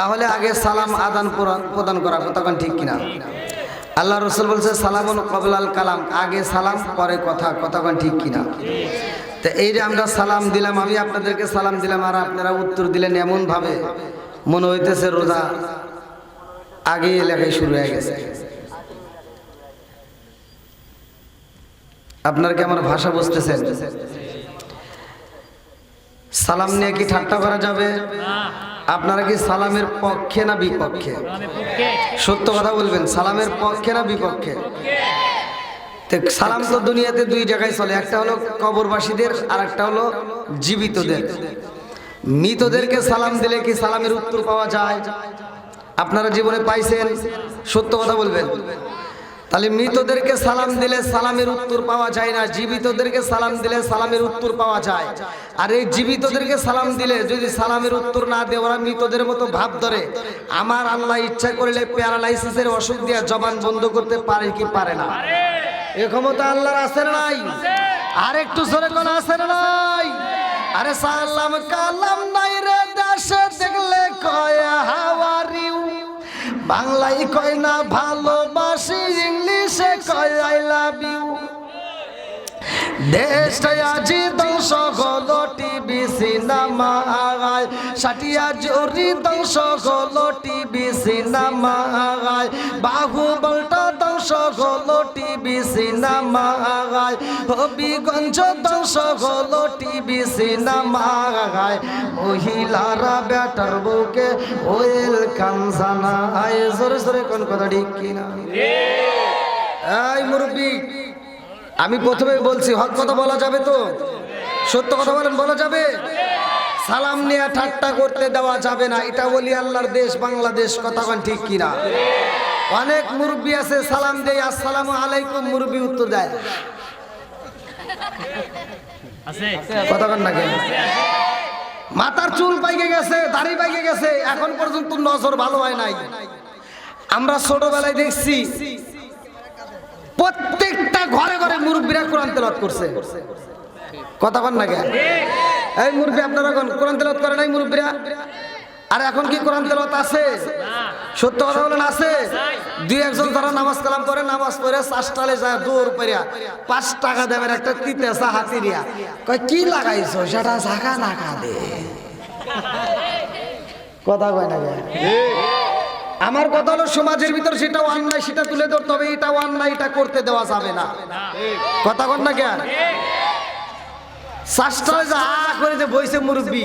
তাহলে আগে সালাম আদান প্রদান করা, কতক্ষণ ঠিক কিনা? আল্লাহ রসুল বলছে সালামুন কবলাল কালাম, আগে সালাম পরে কথা, কতক্ষণ ঠিক কিনা? তো এই যে আমরা সালাম দিলাম, আমি আপনাদেরকে সালাম দিলাম আর আপনারা উত্তর দিলেন এমন ভাবে মনে হইতেছে রোজা আগে এলাকায় শুরু হয়ে গেছে। আপনারা কি আমার ভাষা বুঝতেছেন? সালাম নিয়ে কি ঠাট্টা করা যাবে? আপনারা কি সালামের পক্ষে না বিপক্ষে? সত্য কথা বলবেন, সালামের পক্ষে না বিপক্ষে? সালাম তো দুনিয়াতে দুই জায়গায় চলে, একটা হলো কবরবাসীদের আর একটা হলো জীবিতদের। মৃতদেরকে সালাম দিলে কি সালামের উত্তর পাওয়া যায়? আপনারা জীবনে পাইছেন? সত্য কথা বলবেন। তাহলে মৃতদেরকে সালাম দিলে সালামের উত্তর পাওয়া যায় না, জীবিতদেরকে সালাম দিলে সালামের উত্তর পাওয়া যায়। আর এই জীবিতদেরকে সালাম দিলে যদি সালামের উত্তর না দেয়, ওরা মৃতদের মতো ভাব ধরে। আমার আল্লাহ ইচ্ছা করলে প্যারালাইসিসের অসুখ দিয়ে জবান বন্ধ করতে পারে কি পারে না? এ ক্ষমতা আল্লাহর আছে না নাই? আর একটু জোরে কোন আছে না নাই? আরে সালাম কালাম নাই রে দেশে দেখলে কয় হাওয়ারিউ, বাংলায় কয় না ভালোবাসি, ইংলিশে কয় আই লাভ ইউ। দেশটা আজি ধ্বংস হলো টিভি সিনেমায়, সাটিয়া জরি ধ্বংস হলো টিভি সিনেমায়, বাহুবলটা ধ্বংস হলো টিভি সিনেমায়, হবিগঞ্জ ধ্বংস হলো টিভি সিনেমায়, মহিলারা বেটার বুকে ওয়েলকাম জানায়। জোরে জোরে কোন কথা ঠিক কিনা? এই মুরব্বি, আমি প্রথমে বলছি হক কথা বলা যাবে তো? সত্য কথা বলেন, বলা যাবে? সালাম নিয়ে ঠাট্টা করতে দেওয়া যাবে না। এটা বলি আল্লাহর দেশ বাংলাদেশ, কথাক্ষণ ঠিক কিনা? অনেক মুরব্বি আছে সালাম দেয় আসসালামু আলাইকুম, মুরব্বি উত্তর দেয় কথাক্ষণ না কেন? মাথার চুল পাইকে গেছে, দাড়ি পাইকে গেছে, এখন পর্যন্ত নজর ভালো হয় নাই। আমরা ছোটবেলায় দেখছি প্রত্যেকটা ঘরে ঘরে মুরব্বীরা কোরআন তেলাওয়াত করছে, কথা বল না কেন? এই মুরব্বী আপনারা কোরআন তেলাওয়াত করে নাই মুরব্বীরা? আর এখন কি কোরআন তেলাওয়াত আছে? সত্য কথা বলেন, আছে? দুই একজন যারা নামাজ কালাম করে, নামাজ পড়ে চাষটালে যায় দৌড় পড়িয়া 5 টাকা দেবেন একটা তিতেসা হাতি দিয়া, কয় কি লাগাইছো সেটা ঝাঁকা নাকা দে, কথা কয় না কেন? আমার কথা হলো সমাজের ভিতর সেটা অন্যায়, সেটা তুলে ধরতে হবে। এটা অন্যায়, এটা করতে দেওয়া যাবে না, কথা কন না কেন? শ্বাসটালে যা করে যে বইছে মুরব্বী,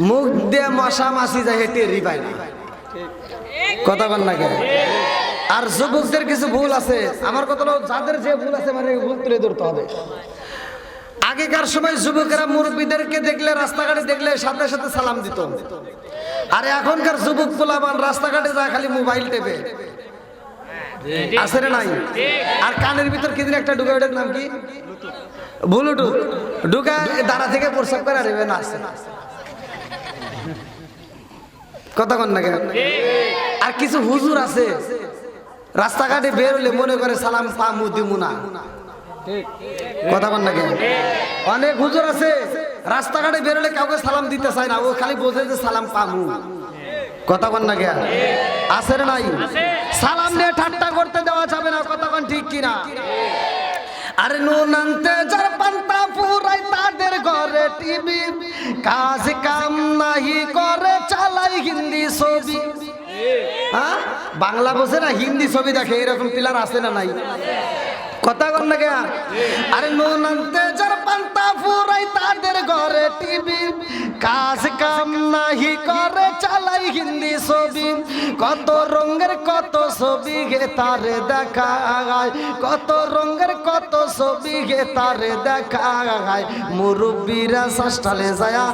মুখ দিয়ে মশা মাছি যায় হেঁটে রিবাই না, কথা কন না কেন? আর যুবকদের কিছু ভুল আছে। আমার কথা হলো যাদের যে ভুল আছে মানে ভুল তুলে ধরতে হবে। আগেকার সময় যুবকেরা মুরব্বীদেরকে দেখলে, রাস্তাঘাটে দেখলে সাথে সাথে সালাম দিত। আর এখনকার যুবক পোলাপান রাস্তাঘাটে যায় খালি মোবাইল টেপে, আছে না নাই? আর কানের ভিতর কি দিন একটা ঢুকে, ওটার নাম কি? ব্লুটুথ ঢুকা দাঁড়া থেকে প্রসাব করে আরে না আছে, কথা কন না কেন? আর কিছু হুজুর আছে রাস্তাঘাটে বের হলে মনে করে সালাম পামু দিমু না, কথা বল না কেন? অনেক হুজুর আছে রাস্তাঘাটে বেরোলে কাউকে সালাম দিতে চায় না, ও খালি বোঝে যে সালাম পামু, কথা বল না কেন? আছে না নাই? সালাম নিয়ে ঠাট্টা করতে দেওয়া যাবে না, কথা বল ঠিক কিনা? আরে নুন আনতে যার পান্তা ফুরাই তাদের ঘরে টিভি, কাজ কাম নাহি করে চালাই হিন্দি ছবি। হ্যাঁ, বাংলা বোঝে না, হিন্দি ছবি দেখে, এরকম পিলার আছে না নাই? কথা কন না কেন? আরে নুন আনতে যার পান্তা ফুরাই তাদের ঘরে টিভি, কাজ কাম নাহি করে চালাই হিন্দি ছবি, কত রঙের কত ছবি গে তারে দেখায়, কত রঙের কত ছবি গে তারে দেখায়, মুরব্বীরা শ্বাসটালে যায়া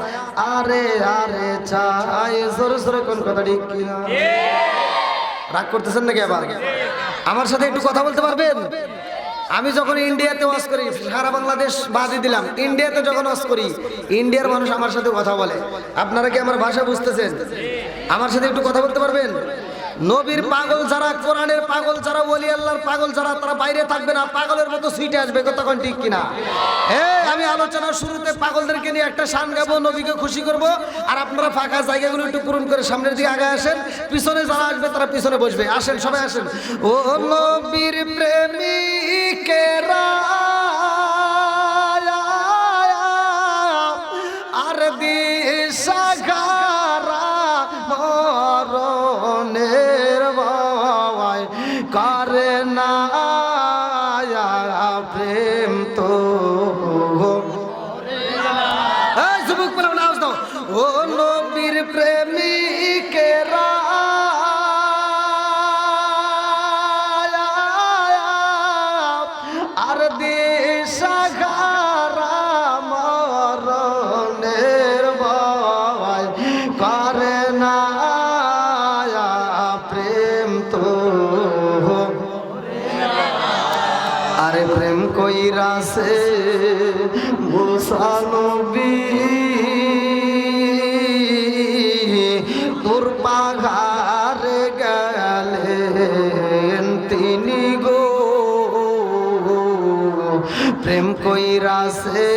আরে আরে চাই। জোরে জোরে কোন কথা ঠিক কিনা? রাগ করতেছেন নাকি? আবার আমার সাথে একটু কথা বলতে পারবেন? আমি যখন ইন্ডিয়াতে ওয়াজ করি, সারা বাংলাদেশ বাদই দিলাম, ইন্ডিয়াতে যখন ওয়াজ করি, ইন্ডিয়ার মানুষ আমার সাথে কথা বলে। আপনারা কি আমার ভাষা বুঝতেছেন? আমার সাথে একটু কথা বলতে পারবেন? নবীর পাগল যারা, কোরআনের পাগল যারা, ওলি আল্লাহর পাগল যারা, তারা বাইরে থাকবে না, পাগলের মতো সুইটে আসবে। কতক্ষণ ঠিক কিনা? আমি আলোচনার শুরুতে পাগলদেরকে নিয়ে একটা শান গাবো, নবীকে খুশি করব। আর আপনারা ফাঁকা জায়গাগুলো একটু পূরণ করে সামনের দিকে আগে আসেন, পিছনে যারা আসবে তারা পিছনে বসবে। আসেন, সবাই আসেন। ও নবীর প্রেমিকেরা আর দিশাহারা মরণের ভয় করে না প্রেম তো যুবক বলে আওয়াজ দাও। ও নবীর প্রেমিকেরা আর দিশাহারা মরণের ভয় করে না প্রেম তো। আরে প্রেম কইরাছে মুসা নবী তোর পাহাড়ে গেলেন তিনি গো। প্রেম কইরাছে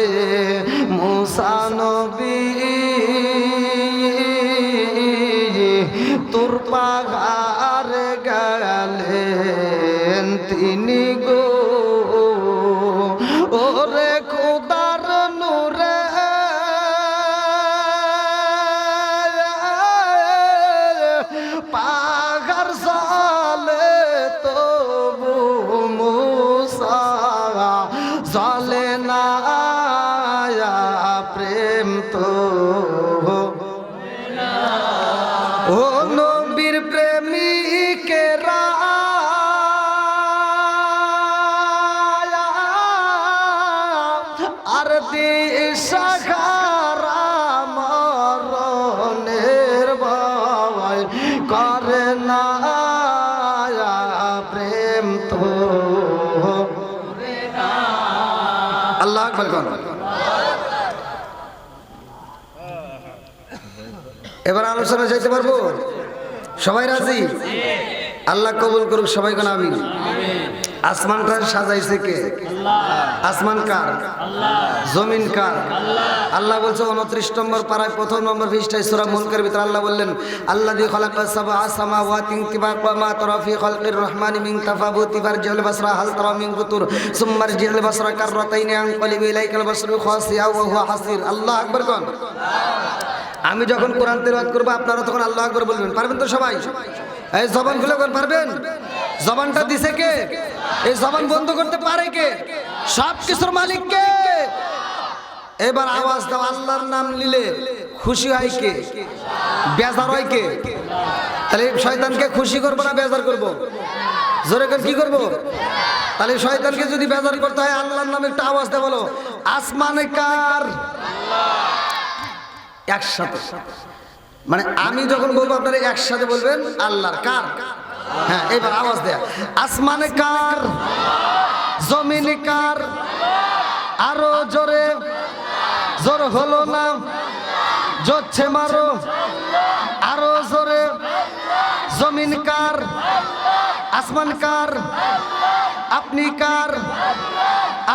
মুসা নবী তোর পাহাড়ে গেলেন তিনি গো। ওরে খোদার নূরে পাহাড় জলে তবু মুসা জলে না প্রেম তো। ও নবীর প্রেমিকেরা আর দিশাহারা মরণের ভয় করে না প্রেম তো। আল্লাহু আকবার। এবার আলোচনা যাইতে পারবো? সবাই রাজি? আল্লাহ কবুল করুক সবাই কোন আমিন। আসমানটা সাজাইছে কে? আসমান কার? জমিন কার? আল্লাহ বলছে 29 নম্বর পারায় 1 নম্বর পৃষ্ঠায় সূরা মুনকারের ভিতরে আল্লাহ বললেন আল্লাযী খালাকাস সাবআ সামাওয়াতিন তিবাকা মা তারা ফি খালকির রহমানি মিন তাফাবুতি ফারজিল বাসরা হাল তারা মিন ফুতুর সুম্মা রজিল বাসরা কাররাতাইনি আনকালিবি ইলাইকাল বাসরু খাসিয়া ওয়া হুয়া হাসির। আল্লাহু আকবার কোন। আমি যখন কোরআন তেলাওয়াত করব আপনারা তখন আল্লাহু আকবার বলবেন। পারবেন তো সবাই? এই জবান খুলে কোন পারবেন? জবানটা দিছে কে? এই জবান বন্ধ করতে পারে কে? সব কিছুর মালিক কে? এবার আওয়াজ দাও। আল্লাহর নাম নিলে খুশি হয় কে? বেজার হয় কে? তাহলে শয়তানকে খুশি করব না বেজার করব? জোরে করে কি করব? তাহলে শয়তানকে যদি বেজার করতে হয় আল্লাহর নামে একটা আওয়াজ দাও, বলো আসমানে কার? একসাথে, মানে আমি যখন বলবো আপনারা একসাথে বলবেন আল্লাহর। কার? হ্যাঁ, এবার আওয়াজ দেয়া। আসমানে কার? জমিনে কার? আরো জোরে। জোর হলো না, জোরছে মারো। আরো জোরে। জমিন কার? আসমান কার? আপনি কার?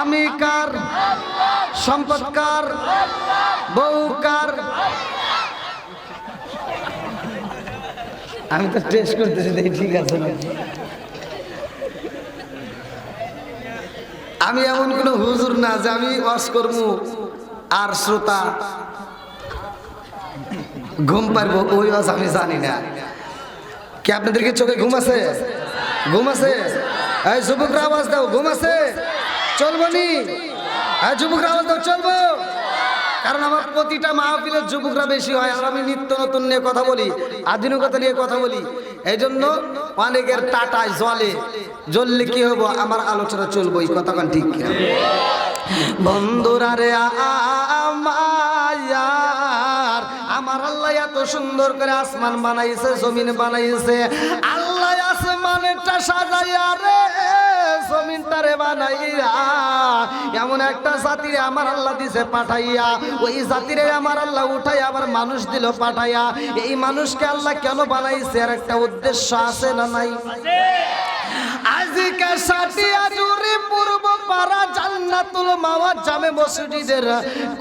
আমি কার? সম্পদ কার? বউ কার? আমি তো টেস্ট করতেছি দেখি ঠিক আছে না। আমি এমন কোন হুজুর না যে আমি ওয়াজ করবো আর শ্রোতা ঘুম পারবো, ওই ওয়াজ আমি জানি না। কি আপনাদেরকে চোখে ঘুম আছে? ঘুম আছে? এই যুবকরা আওয়াজ দাও, ঘুম আছে? চলবো নি? যুবকরা আওয়াজ দাও, চলবো। কারণ আমার প্রতিটা মাহফিলের যুবকরা বেশি হয়, আর আমি নিত্য নতুন নিয়ে কথা বলি, আধুনিকতা নিয়ে কথা বলি। এই জন্য অনেকের টাটায় জলে জ্বললে কি হবো, আমার আলোচনা চলবো। এই কথা কান ঠিক কিনা? বন্ধুরা রে আমার আল্লাহ এত সুন্দর করে আসমান বানাইছে, জমিন বানাইছে। আল্লাহ আসমানটা সাজাইয়া রে জমিনটারে বানাইয়া এমন একটা জাতিরে আমার আল্লাহ দিছে পাঠাইয়া, ওই জাতিরে আমার আল্লাহ উঠাই আবার মানুষ দিল পাঠাইয়া। এই মানুষকে আল্লাহ কেন বানাইছে আর একটা উদ্দেশ্য আছে না নাই? আজকে সাটিয়া জুরি পূর্ব পাড়া জান্নাতুল মাওয়া জামে মসজিদের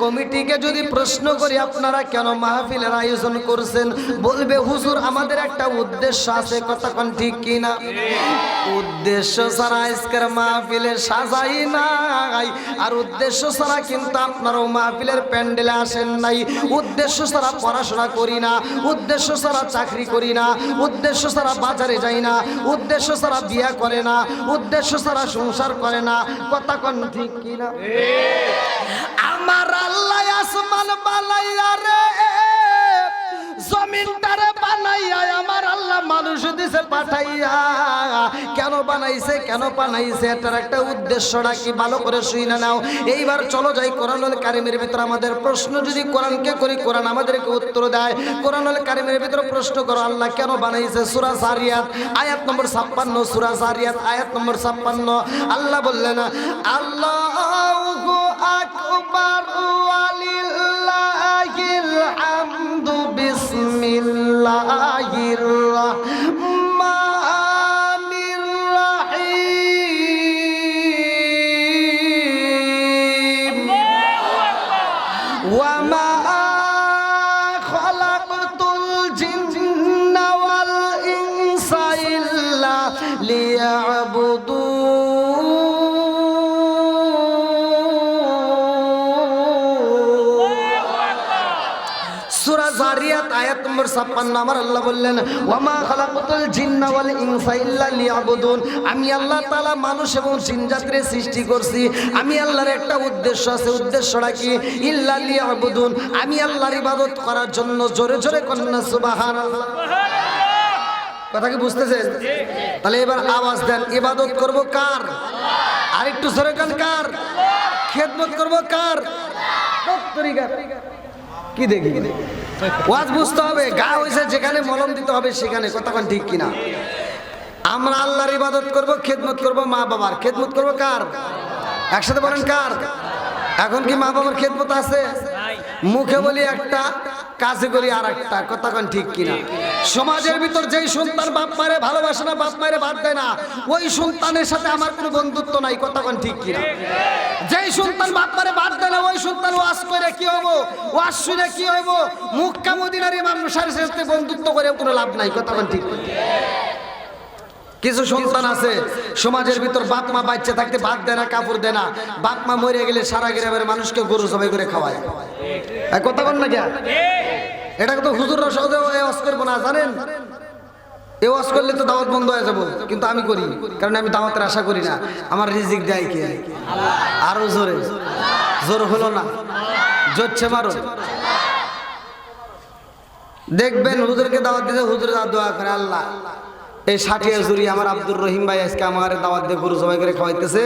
কমিটিকে যদি প্রশ্ন করি আপনারা কেন মাহফিলের আয়োজন করছেন, বলবে হুজুর আমাদের একটা উদ্দেশ্য আছে। কথা কোন ঠিক কি না? উদ্দেশ্য ছাড়া আজকের মাহফিলে সাজাই নাই, আর উদ্দেশ্য ছাড়া কিন্তু আপনারাও মাহফিলের প্যান্ডেলে আসেন নাই। উদ্দেশ্য ছাড়া পড়াশোনা করি না, উদ্দেশ্য ছাড়া চাকরি করি না, উদ্দেশ্য ছাড়া বাজারে যাই না, উদ্দেশ্য ছাড়া বিয়া করে না, উদ্দেশ্য ছাড়া সংসার করে না। কথা কোন ঠিক কি না? আমার আল্লাহ আসমান বানাইয়া রে জমিনটারে বানাইয়া আমার আল্লাহ মানুষ দিছে পাঠাইয়া। কেন বানাইছে, কেন বানাইছে, এটার একটা উদ্দেশ্যটা কি ভালো করে শুনে নাও। এইবার চলো যাই কোরআনুল কারীমের ভিতর আমাদের প্রশ্ন যদি কোরআনকে করি, কোরআন আমাদেরকে উত্তর দেয়। কোরআনুল কারীমের ভিতর প্রশ্ন করো আল্লাহ কেন বানাইছে। সূরা জারিয়াত আয়াত নম্বর 56, সূরা জারিয়াত আয়াত নম্বর 56 আল্লাহ বললেন আল্লাহু আকবার ওয়ালিল্লাহিল হামদু বিসমিল্লাহির রাহমানির রাহিম ওয়া মা খালাকতুল জিন্না ওয়াল ইনসা ইল্লা লিয়াবুদুন। সূরা জারিয়াত আয়াত নম্বর 56 আমার আল্লাহ বললেন ওয়া মা খালাকাতুল জিন্না ওয়াল ইনসা ইল্লা লিয়াবুদুন। আমি আল্লাহ তাআলা মানুষ এবং জিন জাতির সৃষ্টি করছি, আমি আল্লাহর একটা উদ্দেশ্য আছে। উদ্দেশ্যটা কি? ইল্লা লিয়াবুদুন, আমি আল্লাহর ইবাদত করার জন্য। জোরে জোরে কন্না সুবহানাল্লাহ। কথা কি বুঝতেছেন? তাহলে এবার আওয়াজ দেন, ইবাদত করব কার? আর একটু জোরে কান কার? খেদমত করব কার? তরিকার কি দেখি ওয়াজ বুঝতে হবে, গা হইছে যেখানে মলম দিতে হবে সেখানে। কথা কোন ঠিক কিনা? আমরা আল্লাহর ইবাদত করব, খেদমত করব মা বাবার। খেদমত করব কার? একসাথে বলেন কার? এখন কি মা বাবার খেদমত আছে? মুখে বলি একটা, কাজে করি আর একটা। কথা কোন ঠিক কিনা? সমাজের ভিতর যেই সন্তান বাপ মায়ের ভালোবাসে না, বাপ মায়ের বাদ দেয় না, ওই সন্তানের সাথে আমার কোনো বন্ধুত্ব নাই। কথা কোন ঠিক কিনা? যেই সন্তান বাপ মায়ের বাদ দেয় না, ওই সন্তান ওয়াজ করে কি হইব, ওয়াজ শুনে কি হইব, মক্কা মদিনার ইমাম মুশারির সাথে বন্ধুত্ব করে কোনো লাভ নাই। কথা কোন ঠিক কিনা? কিছু সন্তান আছে সমাজের ভিতর বাপ মা বাচ্চা থাকতে ভাত দেয় না, কাপড় দেয় না, বাপ মা মরে গেলে সারা গ্রামের মানুষকে গরু জবাই করে খাওয়ায়। কথা বল না কেন? এটা তো হুজুররা সহজে ওয়াজ করবো না, জানেন? এই ওয়াজ করলে তো দাওয়াত বন্ধ হয়ে যাবো, কিন্তু আমি করি, কারণ আমি দাওয়াতের আশা করি না। আমার রিজিক দেয় কে? আরো জোরে, জোর হলো না, জোরছে মারো। দেখবেন হুজুরকে দাওয়াত দিতে হুজুর দোয়া করে আল্লাহ এই সাটিয়া জুড়ি আমার আব্দুর রহিম ভাই আজকে আমার দাওয়াত দিয়ে গরু জবাই করে খাওয়াইতেছে।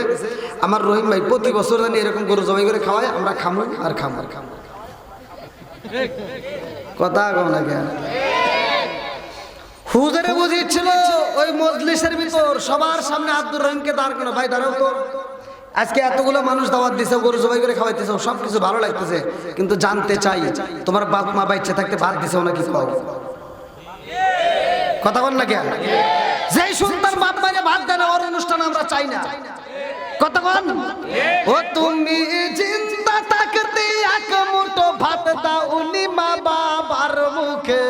আমার রহিম ভাই প্রতি বছর জানি এরকম গরু জবাই করে খাওয়ায়, আমরা খামু আর খামু আর খামু। কথা কম না কেন? হুজুরে বুঝিয়েছিল ওই মজলিসের ভিতর সবার সামনে আব্দুর রহিমকে দাঁড় করানো, ভাই দাঁড়াও তো, আজকে এতগুলো মানুষ দাওয়াত দিছে, গরু জবাই করে খাওয়াইতেছে, সবকিছু ভালো লাগতেছে, কিন্তু জানতে চাই তোমার বাপ মা বাচ্চা থাকতে ভাত দিছে নাকি খাও? কথা বল না কেন? যেই সন্তান বাপ মায়ের ভাত দেয় না, ওর অনুষ্ঠান আমরা চাই না। কথা বল। ও তুমি জিন্দা থাকতে এক মুঠো ভাত দাও উনি মা বাবার মুখে,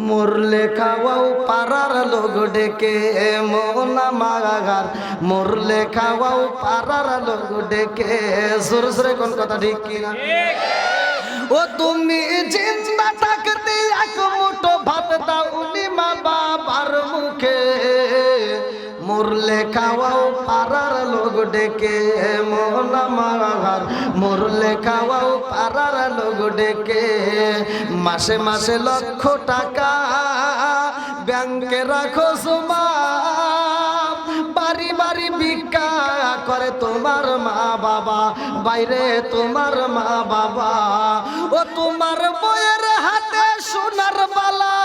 মরলে খাওয়াও পাড়ার লোক ডেকে মোনা মাগার, মরলে খাওয়াও পাড়ার লোক ডেকে। জোরে জোরে কোন কথা ঠিক কিনা? ও তুমি জিন্দা থাকতে এক মুঠো ভাত দাও উনি মা বাবার মুখে, মরলে খাওয়াও পাড়ার লোক ডেকে মোনা মাগার, মরলে খাওয়াও পাড়ার লোক ডেকে। মাসে মাসে লক্ষ টাকা ব্যাংকে রাখো জমা, বাড়ি বাড়ি ভিক্ষা করে তোমার মা বাবা, বাইরে তোমার মা বাবা। ও তোমার বইয়ের হাতে সোনার বালা,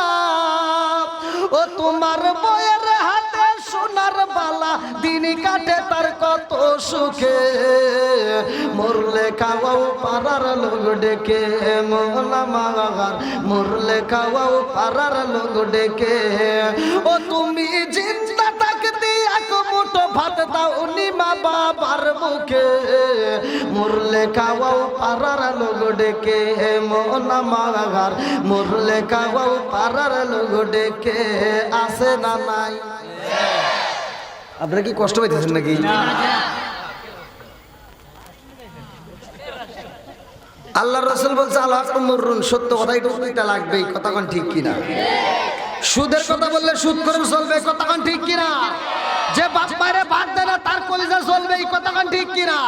ও তোমার বইয়ের হাতে সোনার বালা, দিন কাটে তার কত সুখে, মরলে খাওয়াও পাড়ার লোক ডেকে, মোলা মাগার মরলে খাওয়াও পাড়ার লোক ডেকে। ও তুমি জিন্দা থাকতে এক মুঠো ভাত দাও নি মা বাবার মুখে, মরলে খাওয়াও পাড়ার লোক ডেকে, মোলা মাগার মরলে খাওয়াও পাড়ার লোক ডেকে। আসে না নাই? আপনারা কি কষ্ট পাইতেছেন নাকি? আল্লাহ রাসূল বলছে আল্লাহ মুররুন, সত্য কথা এটা লাগবেই, কথা কোন ঠিক কিনা? সুদের কথা বললে সুদ করে চলবে, কথা কোন ঠিক কিনা? যে বাপ মারে ভাত দেয় না তার কলিজা চলবে, এই কথা কোন ঠিক কিনা?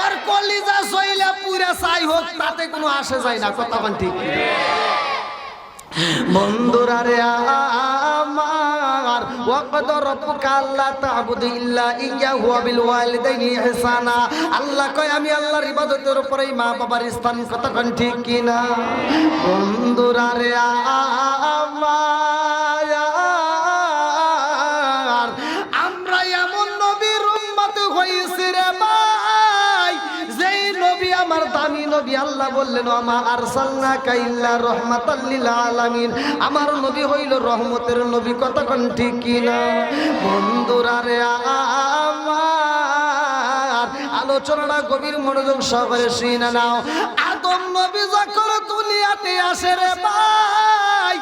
ওর কলিজা চইলে পুরা চাই হোক তাতে কোনো আসে যায় না, কথা কোন ঠিক কিনা? বন্ধুরা রে আমার, ওয়াকদ রাব্বুকা আল্লা তা'বুদু ইল্লা ইয়্যাহু ওয়া বিল ওয়ালিদাইনি ইহসানা। আল্লাহ কয় আমি আল্লাহর ইবাদতের উপরেই মা বাবার স্থান, কথা কোন ঠিক কিনা? বন্ধুরা রে আমার, আমরা এমন নবীর উম্মত হইছি রে ভাই, যেই নবী আমার দামি নবী। আল্লাহ বললেন আমা আরসালনাকা ইল্লা রাহমাতাল লিল আলামিন, আমার নবী হইল রহমতের নবী, কথা কোন ঠিক কিনা? বন্ধুরা রে আমার, আলোচনাটা গভীর মনোযোগ সহকারে শুনে নাও। আদম নবী যখন দুনিয়াতে আসে রে ভাই,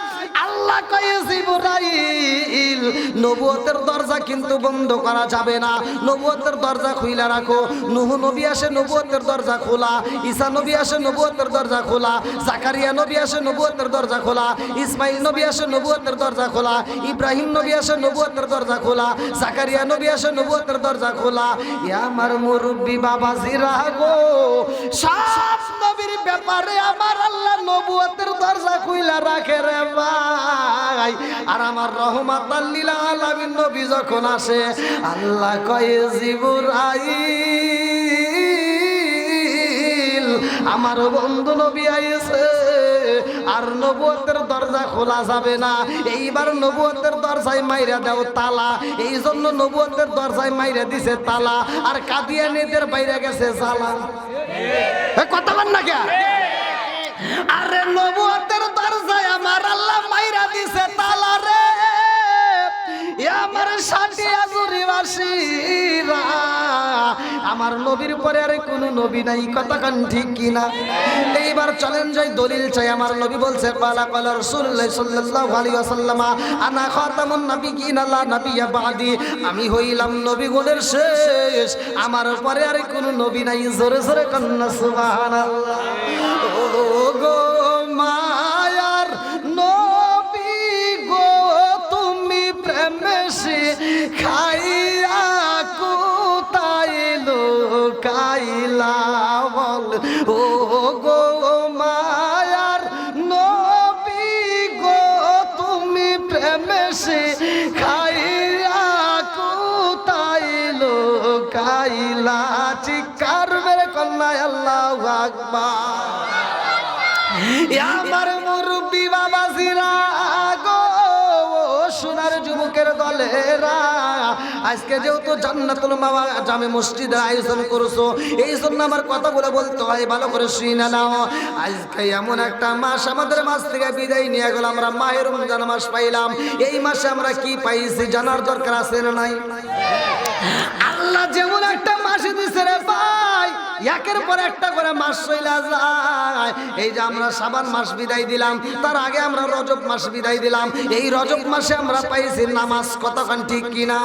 আল্লাহ কয় জিবরাইল নবুয়তের দরজা কিন্তু বন্ধ করা যাবে না, নবুয়তের দরজা খুইলা রাখো। নূহ নবী আসে নবুয়তের দরজা খোলা, ঈসা নবী আসে নবুয়তের দরজা খোলা, জাকারিয়া নবী আসে নবুয়তের দরজা খোলা, ইসমাইল নবী আসে নবুয়তের দরজা খোলা, ইব্রাহিম নবী আসে নবুয়তের দরজা খোলা, জাকারিয়া নবী আসে নবুয়তের দরজা খোলা। এ আমার মুরব্বি বাবাজিরা গো, সব নবীর ব্যাপারে আমার আল্লাহ নবুয়তের দরজা খুইলা রাখে রে ভাই। আর আমার রহমাতাল লিল আলামিন নবী যখন আসে, আল্লাহ কয় জিবরাইল আমার বন্ধু নবী আইছে, আর নবুয়তের দরজা খোলা যাবে না। এইবার নবুয়তের দরজায় মাইরা দাও তালা, এই জন্য নবুয়তের দরজায় মাইরা দিছে তালা, আর কাদিয়ানীদের বাইরে গেছে জ্বালা। কথা বল না কে? আরে নবুয়তের দরজায় আমার আল্লাহ মাইরা দিছে তালা রে, আমার সাথিয়া জুরিবাসীরা, আমার নবীর পরে আর কোনো নবী নাই, কথা কোন ঠিক কিনা? এইবার চলেন যাই দলিল চাই। আমার নবী বলছে পালা পালা রাসূলুল্লাহ সাল্লাল্লাহু আলাইহি ওয়াসাল্লাম আনা খাতামুন নাবিয়্যিন লা নাবিয়্যা বাদি, আমি হইলাম নবীগণের শেষ, আমার পরে আর কোনো নবী নাই। জোরে জোরে কন্না সুবহানাল্লাহ। ও গো মায়ার নবী গো, তুমি প্রেমে খাইয়া কোথায় লুকাইলা বল, ও গো মায়ার নবী গো, তুমি প্রেমে খাইয়া কোথায় লুকাইলা। চিৎকার মেরে কন্যা আল্লাহু আকবার। আমার মুরব্বি বাবাজিরা গো, সোনার যুবকের দলেরা, আজকে যেহেতু জান্নাতুল মাওয়া জামে মসজিদের আয়োজন করছো, এই জন্য আমার কথা বলতে হয়, ভালো করে শুনে নাও। আজকে এমন একটা মাস আমাদের মাস থেকে বিদায় নিয়ে গেল, আমরা মাহে রমজান মাস পাইলাম। এই মাসে আমরা কি পাইছি জানার দরকার আছে না নাই? আল্লাহ যেমন একটা মাসে দিছে রে ভাই, একের পর একটা করে মাস চলে যায়। এই যে আমরা শাবান মাস বিদায় দিলাম, তার আগে আমরা রজব মাস বিদায় দিলাম। এই রজব মাসে আমরা পাইছি নামাজ, কতক্ষণ ঠিক কিনা?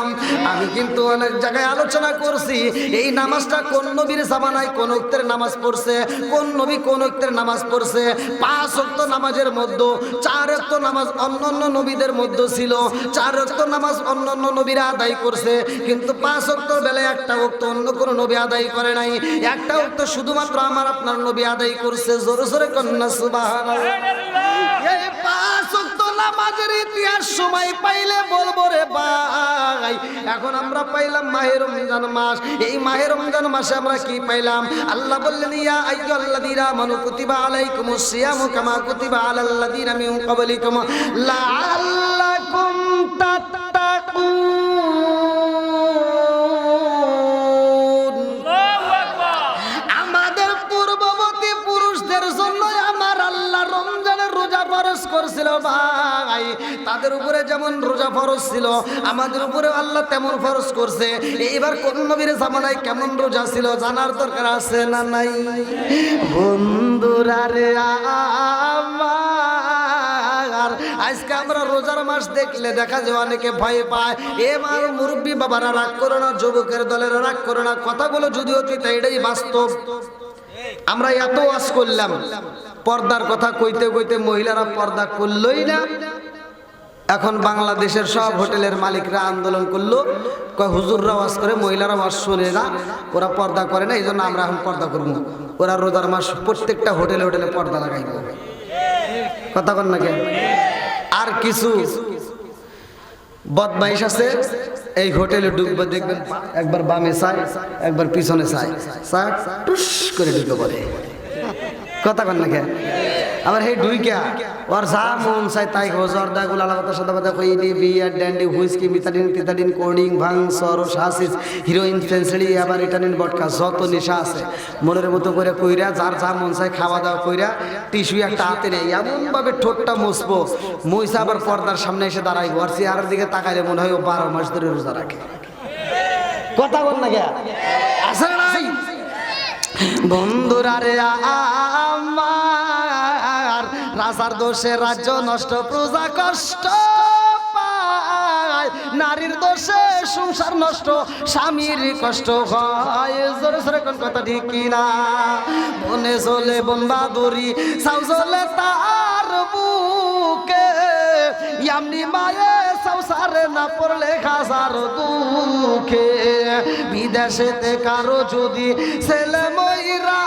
আমি কিন্তু অনেক জায়গায় আলোচনা করছি, এই নামাজটা কোন নবীর জামানায় কোন ওয়াক্তের নামাজ পড়ছে, কোন নবী কোন ওয়াক্তের নামাজ পড়ছে। 5 ওয়াক্ত নামাজের মধ্যে 4 ওয়াক্ত নামাজ অন্যান্য নবীদের মধ্যে ছিল, 4 ওয়াক্ত নামাজ অন্যান্য নবীরা আদায় করছে, কিন্তু 5 ওয়াক্তের বেলায় একটা ওয়াক্ত অন্য কোনো নবী আদায় করে নাই, একটা ওয়াক্ত শুধুমাত্র আমার আপনার নবী আদায় করছে। জোরে জোরে কন্না সুবহানাল্লাহ। এই 5 ওয়াক্ত নামাজের ইতিহাস সময় পাইলে বলবো রে ভাই। এখন আমরা পাইলাম মাহে রমজান মাস, এই মাহে রমজান মাসে আমরা কি পাইলাম? আল্লাহ বললেন ইয়া আইয়ুহাল্লাযীনা আমানু কুতিবা আলাইকুমুস সিয়ামু কামা কুতিবা আলাল্লাযীনা মিন ক্বাবলিকুম লাআল্লাকুম তাত্তাকুন। করছিল ভাই, তাদের উপরে যেমন রোজা ফরজ ছিল আমাদের উপরে আল্লাহ তেমন ফরজ করছে। এইবার কোন নবীর জামানায় কেমন রোজা ছিল জানার দরকার আছে না নাই? বন্ধুরা রে আমার, আজকে আমরা রোজার মাস দেখলে দেখা যায় অনেকে ভয় পায়। এবার মুরব্বী বাবারা রাগ করো না, যুবকের দলের রাগ করো না, কথাগুলো যদি অতীত এটাই বাস্তব। আমরা এত ওয়াজ করলাম, পর্দার কথা কইতে কইতে মহিলারা পর্দা করলই না। এখন বাংলাদেশের সব হোটেলের মালিকরা আন্দোলন করলো, কয় হুজুররা ওয়াজ করে মহিলারা ওয়াজ শোনে না, ওরা পর্দা করে না, এই জন্য আমরা এখন পর্দা করবো। ওরা রোজার মাস প্রত্যেকটা হোটেলে হোটেলে পর্দা লাগাইব। কথা কন না কেন? আর কিছু বদমাইশ আছে, এই হোটেলে ঢুকবে দেখবেন একবার বামে চায় একবার পিছনে চায়, টুস করে ঢুকে পড়ে। কথা কন না কেন? আবার হে ডুইকা ওর যা মন চাই তাই জর্দা গুলা আলাদা সাদা পাতা কইনি বিয়ার ড্যান্ডি হুইস্কি মিথাডিন তিতাডিন কোল্ডিং ভাং সরস হাসিস হিরোইন ফেন্সিলি আবার ইটানিন বটকা যত নেশা আছে মনের মতো করে কইরা যার যা মন চাই খাওয়া দাওয়া কইরা টিস্যু একটা হাতে নেই এমন ভাবে ঠোঁটটা মুছবো, মুইসা আবার পর্দার সামনে এসে দাঁড়াইবো আর চেয়ারের দিকে তাকাইলে মনে হয় ও 12 মাস ধরে রোজা রাখে। কথা বল না কে আসলে নাই? বন্ধুরা রে আমার, রাজার দোষে রাজ্য নষ্ট, প্রজা কষ্ট পায়, নারীর দোষে সংসার নষ্ট, স্বামীর কষ্ট হয়। জোরে জোরে কোন কথা ঠিক কিনা? বনে চলে বন বাদুরি, সাউ চলে তার বুকে, এমনি মায়ে সংসারে না পড়লে খাসার দুঃখে। বিদেশেতে কারো যদি ছেলে মইরা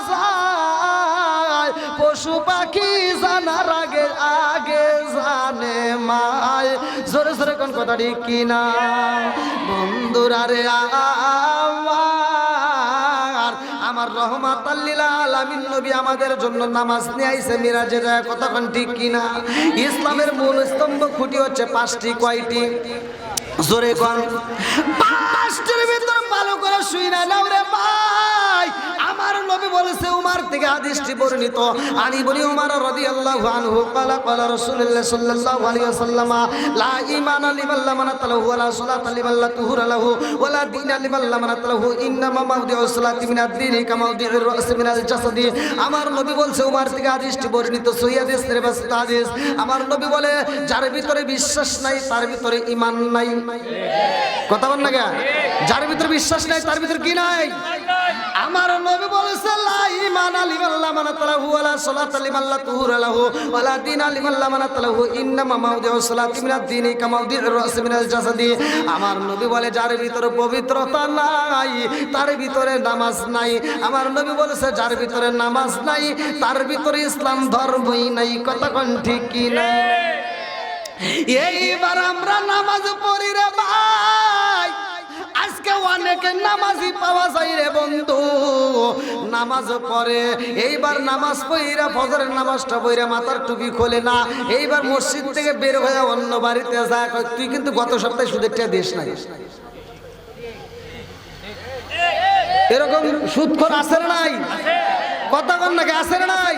যায়, পশু পাখি জানার আগে আগে জানে মায়। জোরে জোরে কোন কথা ঠিক কিনা? বন্ধুরা রে আমার রহমাতাল লিল আলামিন নবী আমাদের জন্য নামাজ নিয়ে আইছে মিরাজে যায়। কতক্ষণ ঠিক কিনা? ইসলামের মূল স্তম্ভ খুঁটি হচ্ছে 5টি। কয়টি? জোরে কোন? 5টির ভিতর ভালো করে শুই না নাও রে ভাই। আমার নবী বলেছে, উমার থেকে হাদিসটি বর্ণিত, আনি বলি উমার রাদিয়াল্লাহু আনহু ক্বালা ক্বালা রাসূলুল্লাহ সাল্লাল্লাহু আলাইহি ওয়াসাল্লাম লা ঈমানা লিমান লা মানাতা লাহু ওয়া লা সালাতা লিমান লা তুহুরা লাহু ওয়া লা দীনা লিমান লা মানাতা লাহু ইন্নামা মাওদিউস সালাতি মিনাদ দীনি কামা মাওদিউর রাসি মিনাল জাসাদি। আমার নবী বলছে, উমার থেকে হাদিসটি বর্ণিত, সহিহ হাদিস রেবাস্ত হাদিস। আমার নবী বলে, যার ভিতরে বিশ্বাস নাই তার ভিতরে ঈমান নাই। কথা বল না কে? যার ভিতরে বিশ্বাস নাই তার ভিতরে কি নাই? আমার নবী বলেছে, লা ঈমানা লিমান লা মানাতা লাহু ওয়া লা সালাতা লিমান লা তুহুরা লাহু ওয়া লা দীনা লিমান লা মানাতা লাহু ইন্নামা মাওদিউস সালাতি মিনাদ দীনি কামা মাওদিউর রাসি মিনাল জাসাদি। আমার নবী বলে, যার ভিতরে পবিত্রতা নাই তার ভিতরে নামাজ নাই। আমার নবী বলেছে, যার ভিতরে নামাজ নাই তার ভিতরে ইসলাম ধর্মই নাই। কথা কোন ঠিক কি না? এইবার আমরা নামাজ পড়ি রে ভাই, আজকে অনেকে নামাজি পাওয়া যায় রে বন্ধু, নামাজ পড়ে। এইবার নামাজ পড়িরা ফজরের নামাজটা পড়িরা মাথার টুপি খোলে না, এইবার মসজিদ থেকে বের হয়ে অন্য বাড়িতে যায়। তুই কিন্তু গত সপ্তাহে সুদেরটা দেশ নাই। এরকম সুদখোর আছে না নাই? কথা কন নাকি? আছে না নাই?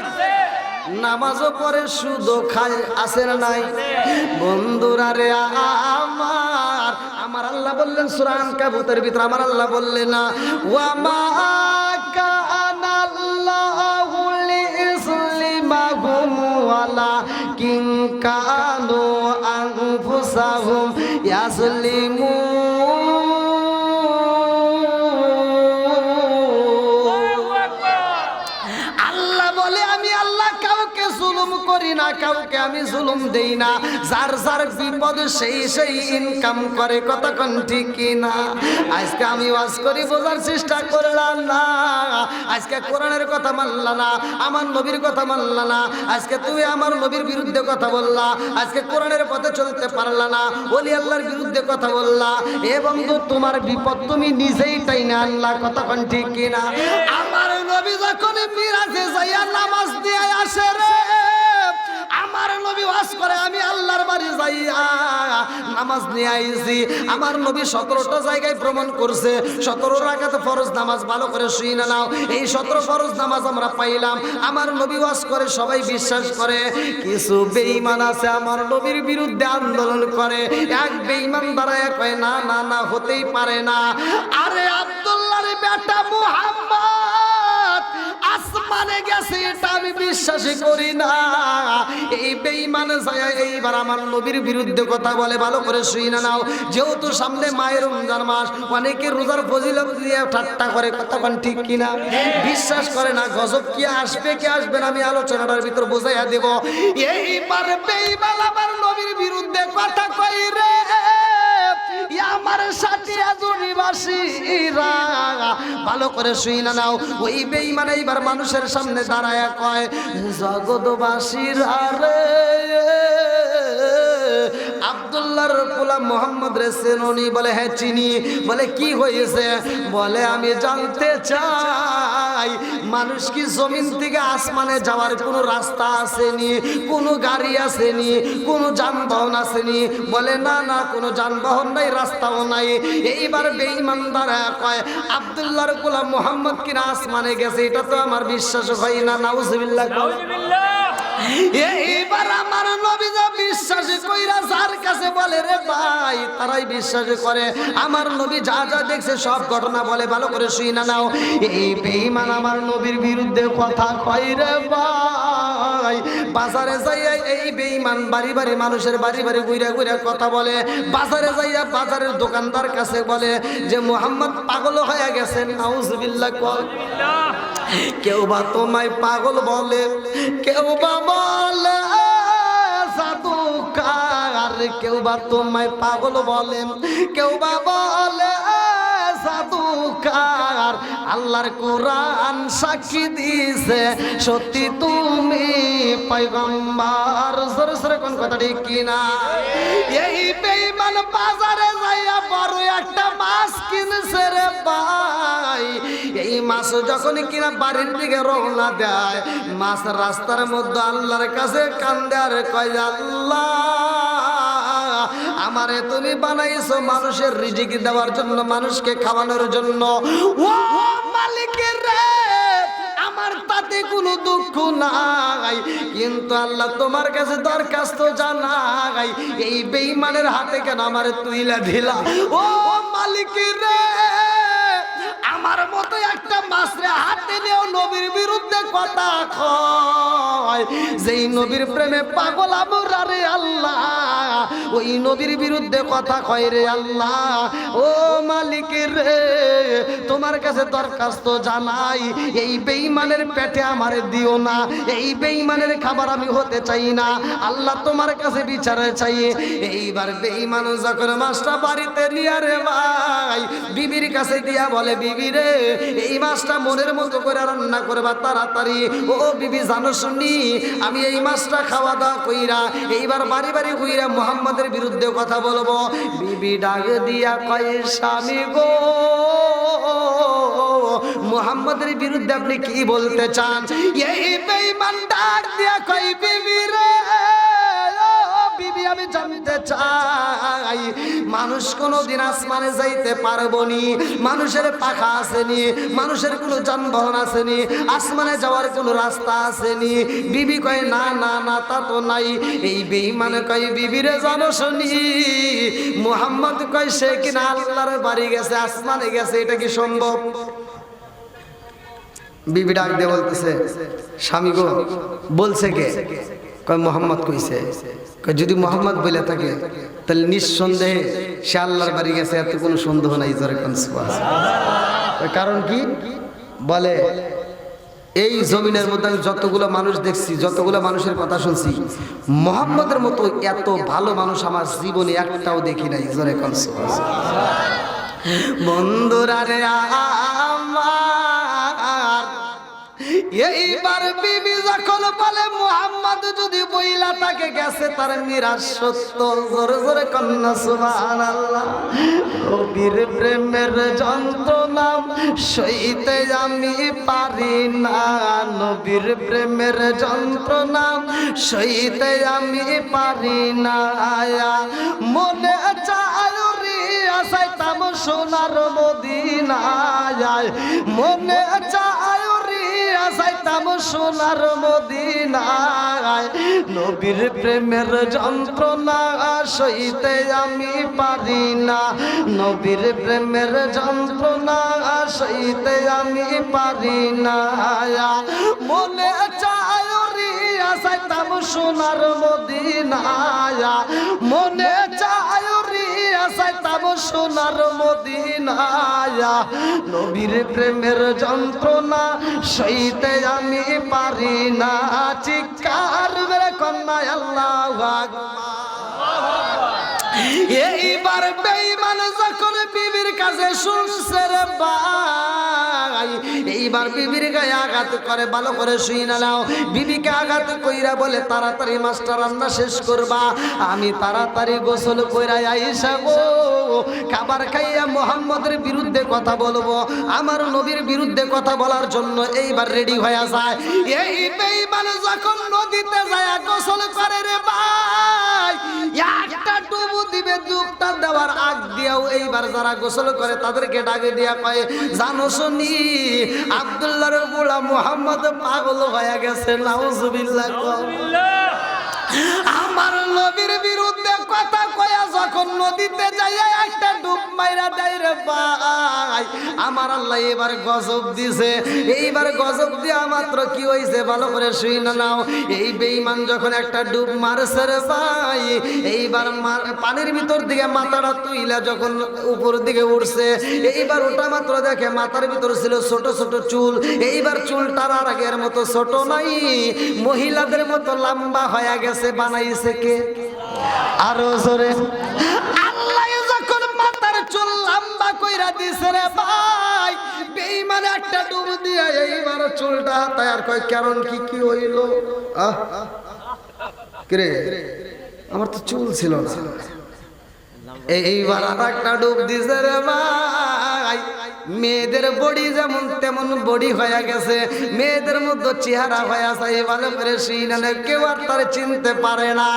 নামাজও পড়ে সুদও খায়, আছে না নাই? বন্ধুরা রে আমার, আমার আল্লাহ বললেন সূরা আনকাবুতের ভিতরে, আমার আল্লাহ বললেন না, ওয়া মা কানাল্লাহু লিইসলিমাহুম ওয়ালাকিন কানু আনফুসাহুম ইয়াসলিমুন। আল্লাহ বলে, আমি আল্লাহ কাউকে জুলুম করি না, কাউকে আমি জুলুম দেই না, যার যার বিপদ সেই সেই ইনকাম করে। কথা কোন ঠিক কি না? আজকে আমি ওয়াজ করি, বোঝার চেষ্টা করলাম না, আজকে কোরআনের কথা মানলা না, আমার নবীর কথা মানলা না, আজকে তুমি আমার নবীর বিরুদ্ধে কথা বললা, আজকে কোরআনের পথে চলতে পারলা না, ওলি আল্লাহর বিরুদ্ধে কথা বললা। এ বন্ধু, তোমার বিপদ তুমি নিজেই টাইনা আনলা। কথা কোন ঠিক কি না? আমার নবী যখন মিরাজে যাইয়া নামাজ দিয়ে আসে রে, আমার নবী ওয়াজ করে, আমি আল্লাহর বাড়ি যাইয়া নামাজ নিয়ে আইছি। আমার নবী 17টা জায়গায় ভ্রমণ করছে, 17 রাকাত ফরজ নামাজ। ভালো করে শুই না নাও, এই 17 ফরজ নামাজ আমরা পাইলাম। আমার নবী ওয়াজ করে, সবাই বিশ্বাস করে। কিছু বেঈমান আছে আমার নবীর বিরুদ্ধে আন্দোলন করে। এক বেঈমান দাঁড়ায় কয় না না না, হতেই পারে না। আরে আব্দুল্লাহর বেটা মুহাম্মদ আসমানে গেছে, এটা আমি বিশ্বাসই করি না। এই বেঈমান যায় এইবার আমার নবীর বিরুদ্ধে কথা বলে। ভালো করে শুই না নাও, যেহেতু সামনে মায়ের রমজান মাস, অনেকে রোজার ফজিলত দিয়ে ঠাট্টা করে, কতক্ষণ ঠিক কিনা বিশ্বাস করে না। গজব কি আসবে কি আসবে না আমি আলোচনাটার ভিতর বোঝাইয়া দেব। এইবার বেঈমান আমার নবীর বিরুদ্ধে কথা কই রে, আমার সাথী আজনিবাসীরা। ভালো করে শুই না নাও, ওই বেঈমান এইবার মানুষের সামনে দাঁড়ায় কয় জগৎবাসীরা রে, আব্দুল্লাহর গোলাম মোহাম্মদ রে চেননি? বলে হ্যাঁ চিনি। বলে কি হয়েছে? বলে আমি জানতে চাই মানুষ কি জমিন থেকে আসমানে যাওয়ার কোনো রাস্তা আসেনি, কোনো গাড়ি আসেনি, কোনো যানবাহন আসেনি? বলে না না, কোনো যানবাহন নাই, রাস্তাও নাই। এইবার বেঈমান দাঁড়ায় কয় আব্দুল্লাহর গোলাম মোহাম্মদ কিনা আসমানে গেছে, এটা তো আমার বিশ্বাস হয় না। নাউজুবিল্লাহ। এইবার আমার নবী যা বিশ্বাস কইরা যার কাছে বলে রে ভাই, তারাই বিশ্বাস করে। আমার নবী যা যা দেখছে সব ঘটনা বলে। ভালো করে শুই না নাও, এই বেঈমান আমার নবীর বিরুদ্ধে কথা কয় রে ভাই। বাজারে যাইয়া এই বেঈমান বাড়ি বাড়ি মানুষের বাড়ি বাড়ি ঘুরে ঘুরে কথা বলে। বাজারে যাইয়া বাজারের দোকানদার কাছে বলে যে মুহাম্মদ পাগল হয়ে গেছেন। নাউজুবিল্লাহ। কেউ বা তোমায় পাগল বলে, কেউ বা বলে জাদুকার, কেউ বা তোমায় পাগল বলেন, কেউ বা বলে জাদুকার। আল্লাহর কোরআন সাক্ষী দিছে সত্যি তুমি পয়গম্বর। জোরে জোরে কোন কথা ঠিক কিনা? এই বেঈমান বাজারে যাইয়া বড় একটা মাছ কিনছে রে ভাই। এই মাছ যখন কিনা বাড়ির দিকে রওনা দেয়, মাছ রাস্তার মধ্যে আল্লাহর কাছে কান্দে আর কয় আল্লাহ আমারে তুমি বানাইছো মানুষের রিজিক দেওয়ার জন্য, মানুষকে খাওয়ানোর জন্য। ও মালিকের রে, আমার তাতে কোনো দুঃখ নাই, কিন্তু আল্লাহ তোমার কাছে দরখাস্ত জানাই এই বেঈমানের হাতে কেন আমারে তুইলা দিলা? ও মালিকের রে, আমার মতো একটা মাছরে হাতে নিয়েও নবীর বিরুদ্ধে কথা কয়। যেই নবীর প্রেমে পাগল আমরা রে আল্লাহ, ওই নবীর বিরুদ্ধে কথা কয় রে আল্লাহ। ও মালিকের রে, তোমার কাছে দরখাস্ত জানাই এই বেঈমানের পেটে আমারে দিও না, এই বেঈমানের খাবার আমি হতে চাই না। আল্লাহ তোমার কাছে বিচারে চাই। এইবার বেঈমান যখন মাছটা বাড়িতে নিয়ে রে ভাই বিবির কাছে দিয়া বলে বিবি রে, এই মাছটা মনের মতো করে রান্না করবা তাড়াতাড়ি। ও বিবি জানো শুনি, আমি এই মাছটা খাওয়া দাওয়া কইরা এইবার বাড়ি বাড়ি কইরা মুহাম্মাদের বিরুদ্ধে কথা বলবো। বিবি ডাক দিয়া কয় স্বামী গো, মুহাম্মাদের বিরুদ্ধে আপনি কি বলতে চান? এই বেঈমান ডাক দিয়া কয় বিবি রে, বিবি আমি জানতে চাই মানুষ কোনদিন আসমানে যাইতে পারবনি, মানুষের পাখা আসেনি, মানুষের কোনো যানবাহন আসেনি, আসমানে যাওয়ার কোনো রাস্তা আসেনি। বিবি কয় না না না, তা তো নাই। এই বেঈমান কয় বিবি রে জানো শুনি, মুহাম্মদ কয় সে কিনা আল্লাহর বাড়ি গেছে, আসমানে গেছে, এটা কি সম্ভব? বিবি ডাক দিয়ে বলতেছে স্বামী গো, বলছে কে? কয় মুহাম্মদ কইছে। কয় যদি মুহাম্মদ বলে থাকে তাহলে নিঃসন্দেহে সে আল্লাহর বাড়ি গেছে, এত কোনো সন্দেহ নাই। জোরে কোন সুবহানাল্লাহ। কারণ কি বলে, এই জমিনের মধ্যে আমি যতগুলো মানুষ দেখছি, যতগুলো মানুষের কথা শুনছি, মুহাম্মদের মতো এত ভালো মানুষ আমার জীবনে একটাও দেখি নাই। জোরে কোন সুবহানাল্লাহ। বন্ধুরা রে আমার, এইবার বিবি যখন বলে মুহাম্মদ যদি বইলা তাকে গেছে তার মিরাজ সত্য। জোরে জোরে কন্যা সুবহানাল্লাহ। নবীর প্রেমের যন্ত্রণা সইতে আমি পারি না, নবীর প্রেমের যন্ত্রণা সইতে আমি পারি না মনে চায় রে আসাইতাম সোনার মদিনায় মনে চায় রে আসাইতাম সোনার মদিনায় নবীর প্রেমের যন্ত্রণা সইতে আমি পারি না নবীর প্রেমের যন্ত্রণা সইতে আমি পারি না মনে চায় রে আসাইতাম সোনার মদিনায় মনে চায় রে আসাইতাম সোনার মদিনায় নবীর প্রেমের যন্ত্রণা সইতে আমি পারি না চিৎকার মেরে কন্যা আল্লাহু আকবার এইবার বেঈমান যখন বিবির কাছে শুনছে রে ভাই এইবার বিবির গায়ে আঘাত করে ভালো করে শুই না নাও বিবিকে আঘাত কইরা বলে তাড়াতাড়ি মাস্টার রান্না শেষ করবা আমি তাড়াতাড়ি গোসল কইরা আইসা গো খাবার খাইয়া মুহাম্মদের বিরুদ্ধে কথা বলবো আমার নবীর বিরুদ্ধে কথা বলার জন্য এইবার রেডি হয়ে যায় এই বেঈমান যখন নদীতে যায় গোসল করে রে ভাই একটা ডুবু দিবে ডুবটা দেওয়ার আগ দিয়াও এইবার যারা গোসল করে তাদেরকে ডাকে দিয়া কয় জানো শুনি আব্দুল্লাহর বুড়া মুহাম্মদ পাগল হয়ে গেছে নাউজুবিল্লাহ আমার নবীর বিরুদ্ধে কথা কয়া যখন নদীতে যাইয়া একটা ডুব মাইরা দেয় রে ভাই আমার আল্লাহ এবার গজব দিছে এইবার গজব দিয়া মাত্র কি হইছে ভালো করে শুই না নাও এই বেঈমান যখন একটা ডুব মারছে রে ভাই এইবার পানির ভিতর দিকে মাথাটা তুইলা যখন উপর দিকে উঠছে এইবার ওটা মাত্র দেখে মাথার ভিতর ছিল ছোট ছোট চুল এইবার চুলটার আর আগের মতো ছোট নাই মহিলাদের মতো লম্বা হয়ে গেছে বানাইছে কে আরো জোরে আল্লাহ যখন মাথার চুল লম্বা কইরা দিছে রে ভাই বেঈমান একটা ডুব দিয়া এইবার চুলটা তৈয়ার কয় কারণ কি হইল কিরে আমার তো চুল ছিল না এইবার আর একটা ডুব দিছে রে ভাই মেয়েদের বডি যেমন তেমন বডি হয়ে গেছে মেয়েদের মধ্যে চেহারা হয়ে আছে ভালো করে শুনে কেউ আর তার চিনতে পারে না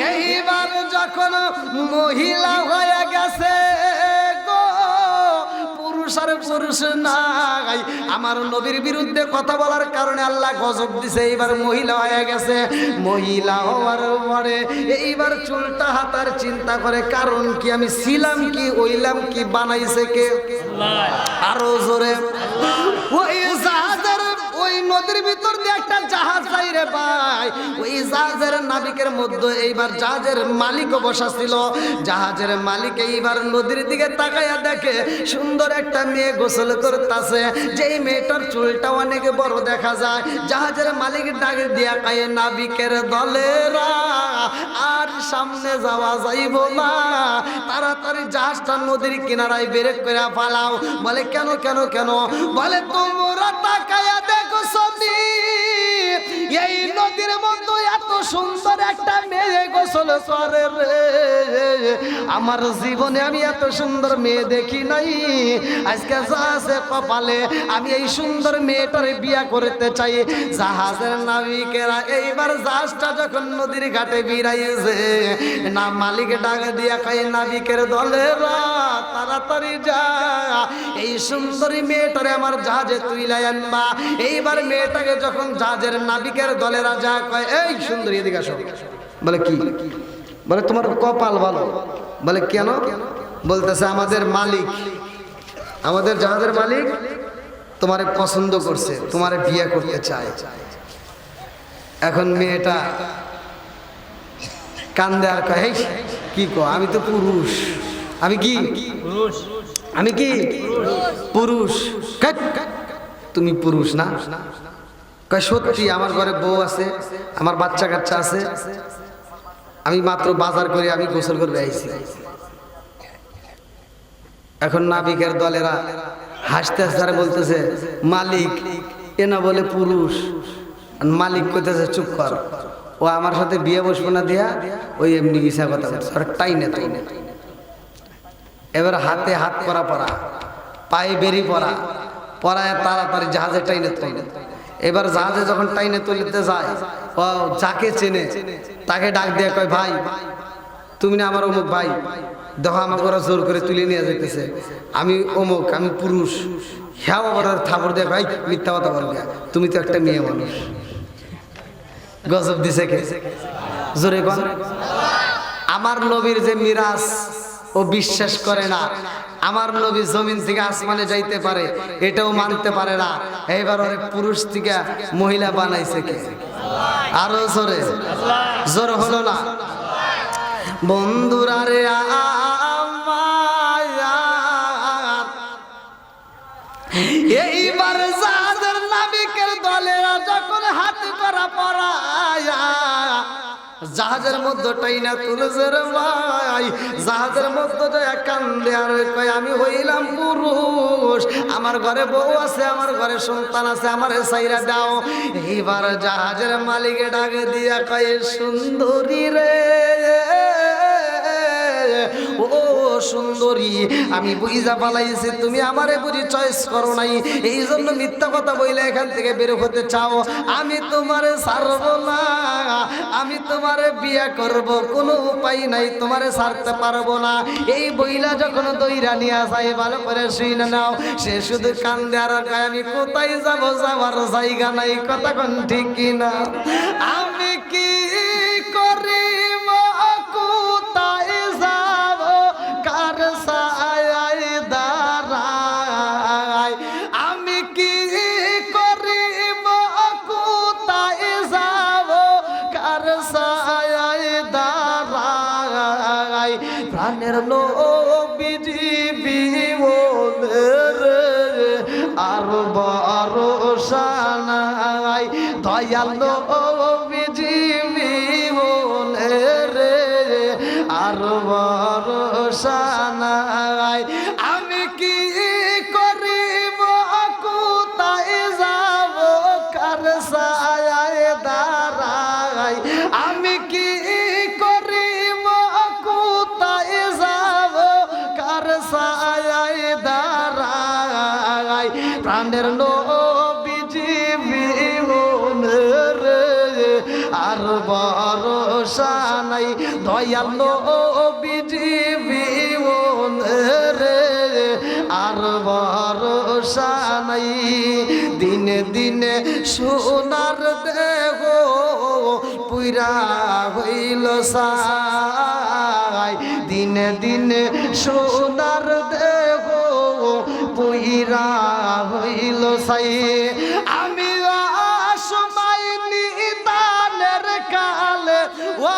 এইবার যখন মহিলা হয়ে গেছে পুরুষ নাই আমার নবীর বিরুদ্ধে কথা বলার কারণে আল্লাহ গজব দিছে এইবার মহিলা হয়ে গেছে মহিলা হওয়ার পরে এইবার চুলটা হাতার চিন্তা করে কারণ কি আমি ছিলাম কি হইলাম কি বানাইছে কে আরো জোরে ওই জাহাজের ওই নদীর ভিতর দিয়ে একটা জাহাজ যাই রে ভাই ওই জাহাজের নাবিকের মধ্যে এইবার জাহাজের মালিকও বসা ছিল জাহাজের মালিক এইবার নদীর দিকে তাকাইয়া দেখে সুন্দর একটা মেয়ে গোসল করতেছে যেই মেয়েটার চুলটা অনেক বড় দেখা যায় জাহাজের মালিক ডাকে দিয়া কয় নাবিকের দলেরা আর সামনে যাওয়া যাইব না তাড়াতাড়ি জাহাজটা নদীর কিনারায় ব্রেক করে ফালাও বলে কেন কেন কেন বলে তোমরা তাকাইয়া দেখো সবই এই নদীর মধ্যে এত সুন্দর একটা মেয়ে গোসল করে রে আমার জীবনে আমি এত সুন্দর মেয়ে দেখি নাই আজকে জাহাজে কপালে আমি এই সুন্দর মেয়েটার বিয়া করতে চাই জাহাজের নাবিকেরা এইবার জাহাজটা যখন নদীর ঘাটে বিরাইছে না মালিক ডাক দিয়া কয় নাবিকের দলেরা তাড়াতাড়ি যা এই সুন্দরী মেয়েটারে আমার জাহাজে তুইলাই আনবা এইবার মেয়েটাকে যখন জাহাজের নাবিকের দলেরা যা কয় এই সুন্দরী এদিকে আসো বলে কি বলে তোমার কপাল ভালো বলে কেন বলতেছে আমাদের মালিক আমাদের জাহাজের মালিক তোমারে পছন্দ করছে তোমারে বিয়ে করতে চায় এখন মেয়েটা কান্দে আর কয় কি কো আমি তো পুরুষ আমি কি পুরুষ আমি কি পুরুষ তুমি পুরুষ না কয় সত্যি আমার ঘরে বউ আছে আমার বাচ্চা কাচ্চা আছে আমি মাত্র বাজার করে আমি গোসল করবে আইছি এখন নাবিকের দলেরা হাসতে হাসতে বলতেছে মালিক এনা বলে পুরুষ মালিক কইতেছে চুপ কর ও আমার সাথে বিয়ে বসবো না দিয়া ওই এমনি মিশা কথা বলছে আর টাইনে এবার হাতে হাত পরা পরা পায়ে বেরি পরা পরায় তাড়াতাড়ি জাহাজে টাইনে এবার জাহাজে যখন টাইনে তুলতে যায়, ও যাকে চেনে তাকে ডাক দিয়ে কয়, ভাই তুমি না আমার অমুক ভাই, দেখো আমাকে ওরা জোর করে তুলে নিয়ে যেতেছে, আমি অমুক, আমি পুরুষ। হ্যাঁ আবার থাপড় দিয়ে ভাই মিথ্যা কথা বলবে, তুমি তো একটা মেয়ে মানুষ। গজব দিছে কে? জোরে কোন। আমার নবীর যে মিরাজ ও বিশ্বাস করে না, আমার নবী জমিন থেকে আসমানে যাইতে পারে এটাও মানতে পারে না। এইবার অনেক পুরুষ থেকে মহিলা বানাইছে কে? আরো জোরে, জোর হলো না বন্ধুরা রে আমার। এইবার যাদের নাবিকের দলেরা যখন হাত করা পড়ায়া জাহাজের মধ্যে টাইনা তুলেছে রে ভাই, জাহাজের মধ্যে যায় কান্দে আর কয়, আমি হইলাম পুরুষ, আমার ঘরে বউ আছে, আমার ঘরে সন্তান আছে, আমার সাইরা দাও। এইবার জাহাজের মালিকে ডাক দিয়া কয়, সুন্দরী রে ও সুন্দরী, আমি বুঝা পালাইছি তুমি আমারে বুঝি চয়েস করো নাই, এই জন্য মিথ্যা কথা বইলে এখান থেকে বের হতে চাও। আমি তোমারে ছাড়বো না, আমি তোমারে বিয়ে করব, কোনো উপায় নাই, তোমারে ছাড়তে পারবো না। এই বইলা যখন দইরা নিয়ে যায়, ভালো করে শুনে নাও, সে শুধু কান্দে আর কয়, আমি কোথায় যাবো, যাওয়ার জায়গা নাই। কথা কোন ঠিক কিনা? আমি কি করি কোথায় যাব, কার ছায়ায় দাঁড়াই, আমি কি করিব কোথায় যাব, কার ছায়ায় দাঁড়াই। প্রাণের নবীজি বিমলের আর ভরসা নাই, দয়াল নবীজি বিমলের আর ভরসা নাই। আমি কি করিব কোথায় যাব, কার ছায়ায় দাঁড়াই, আমি কি করিব কোথায় যাব, কার ছায়ায় দাঁড়াই। প্রাণের নবীজি বিমলের আর ভরসা নাই, দয়াল নবীজি বিমলের আর ভরসা নাই। দিনে দিনে সোনার দেহ পুইরা হইল ছাই, দিনে দিনে সোনার দেহ পুইরা হইল ছাই। আমি সময় নিদানের কালে, ও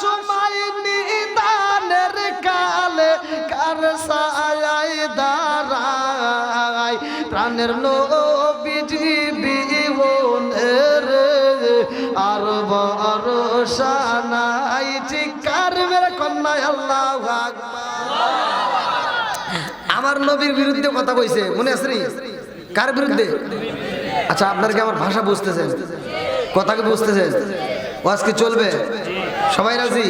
সময় নিদানের কালে, কার ছায়ায় দাঁড়াই। প্রাণের নবীজি বিমলের আর ভরসা নাই। চিৎকার মেরে কন্যা আল্লাহু আকবার। আমার নবীর বিরুদ্ধে কথা কইছে, মনে আছে নি? কার বিরুদ্ধে? আচ্ছা আপনার কি আমার ভাষা বুঝতেছেন, কথা কি বুঝতেছেন? ওয়াজ কি চলবে? সবাই রাজি?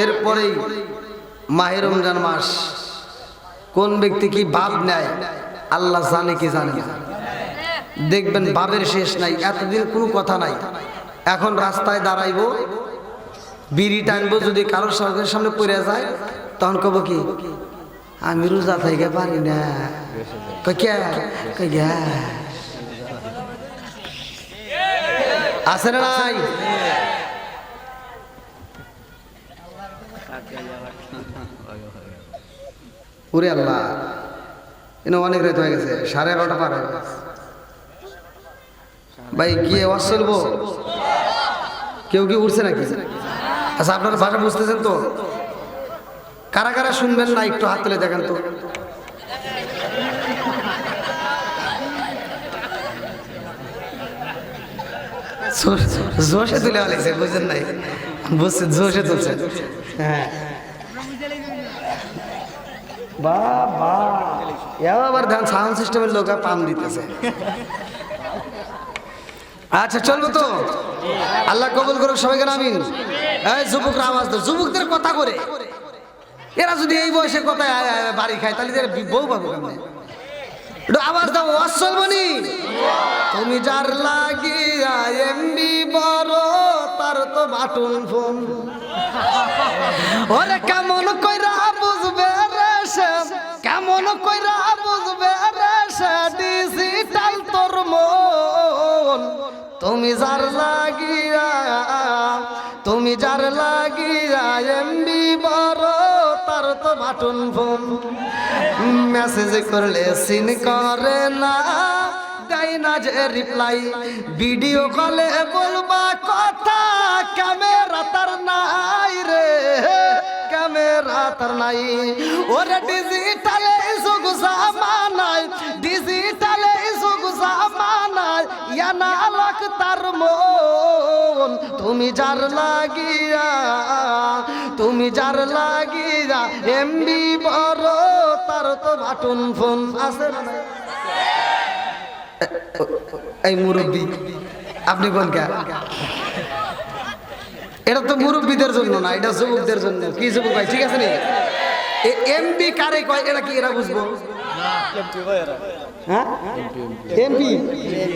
এরপরেই মাহে রমজান মাস, কোন ব্যক্তি কি ভাব নেয় আল্লাহ জানে কি জানে না। দেখবেন ভাবের শেষ নাই, এতদিন কোনো কথা নাই, এখন রাস্তায় দাঁড়াইবো, বিড়ি টানবো, যদি কারোর সরকারের সামনে পড়ে যায় তখন কব কি, আমি রোজা থেকে পারি না। আছে না নাই? ওরে আল্লাহ, অনেক রাত হয়ে গেছে, 11:30 পার হয়ে গেছে। ভাই কি আওয়াজ চলবো? কেউ কি উঠছে নাকি? আচ্ছা আপনারা ভাষা বুঝতেছেন তো? কারা কারা শুনবেন না একটু হাত তুলে দেখেন তো। জোশে তুলে আলাইছে, বুঝছেন নাই? বুঝছেন, জোশে তুলছে। হ্যাঁ বাবা, আবার ধ্যান সাউন্ড সিস্টেমের লোক পাম দিতেছে। আচ্ছা চলবো তো? আল্লাহ কবুল করুক সবাইকে, আমিন। এই যুবকরা আওয়াজ দাও, যুবকদের কথা করে, এরা যদি এই বয়সে কথায় বাড়ি খায় তাহলে বউ পাবো কেমন? একটু আওয়াজ দাও, অসল বনি। তুমি যার লাগিয়া এমবি বড় তার তো বাটন ফোন। ওরে কেমন কইরা বুঝবে রে সে, কেমন কইরা বুঝবে রে সে ডিজিটাল তোর মন। তুমি যার লাগিয়া, তুমি যার লাগিয়া এমবি বড় তার তো বাটন ফোন। মেসেজ করলে সিন করে না, দেয় না যে রিপ্লাই, ভিডিও কলে বলবা কথা ক্যামেরা তার নাই রে, ক্যামেরা তার নাই। ওরে ডিজিটালে যুগ জামানায়, ডিজিটালে যুগ জামানায় ইয়ানা লাখ তার মন। তুমি যার লাগিয়া, তুমি যার লাগিয়া এমবি বড় তার তো বাটন ফোন আছে না? এই মুরব্বী আপনি কোন কে? এটা তো মুরব্বীদের জন্য না, এটা যুবকদের জন্য। কি যুবক ভাই ঠিক আছে নি? এমপি কারে কয় এটা কি এরা বুঝবো? হ্যাঁ এমপি,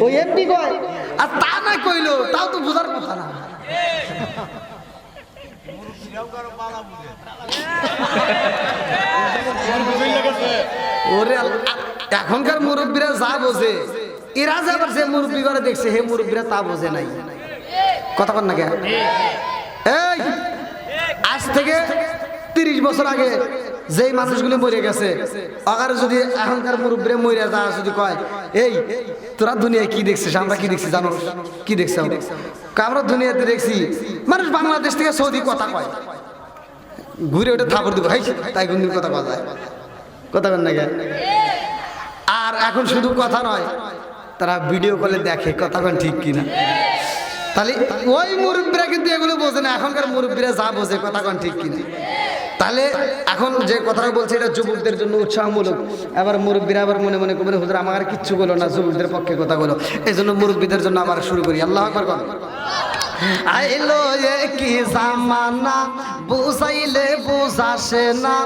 ওই এমপি কয়। আর তা না কইলো তাও তো বুঝার কথা না। ওরে এখনকার মুরব্বীরা যা বোঝে, এরা যে আবার যে মুরব্বী করে দেখছে হে মুরব্বীরা তা বোঝে নাই। কথা কন না কে? এই আজ থেকে 30 বছর আগে যেই মানুষগুলো মরে গেছে, আগার যদি এখনকার মুরব্বীরা মরে যা যদি কয় এই তোরা দুনিয়ায় কি দেখছিস, আমরা কি দেখছি জানো? কি দেখছি আমরা দুনিয়াতে দেখছি মানুষ বাংলাদেশ থেকে সৌদি কথা কয়, ঘুরে ওটা থাপড় দিব, হাই তাই কোন কথা কওয়া যায়? কথা কন না কে? আর এখন শুধু কথা নয়, তারা ভিডিও কলে দেখে কথা কন ঠিক কিনা। তাহলে ওই মুরব্বীরা কিন্তু এগুলো বোঝে না, এখনকার মুরব্বীরা যা বোঝে কথা কন ঠিক কিনা। তাহলে এখন যে কথাটা বলছে এটা যুবকদের জন্য উৎসাহমূলক। আবার মুরব্বীরা আবার মনে মনে করবেন হুজুর আমার কিচ্ছু বলো না, যুবকদের পক্ষে কথা বলো। এই জন্য মুরব্বীদের জন্য আবার শুরু করি। আল্লাহু আকবার বল। আইলো কি জামানা বুঝাইলে বুঝাসে না,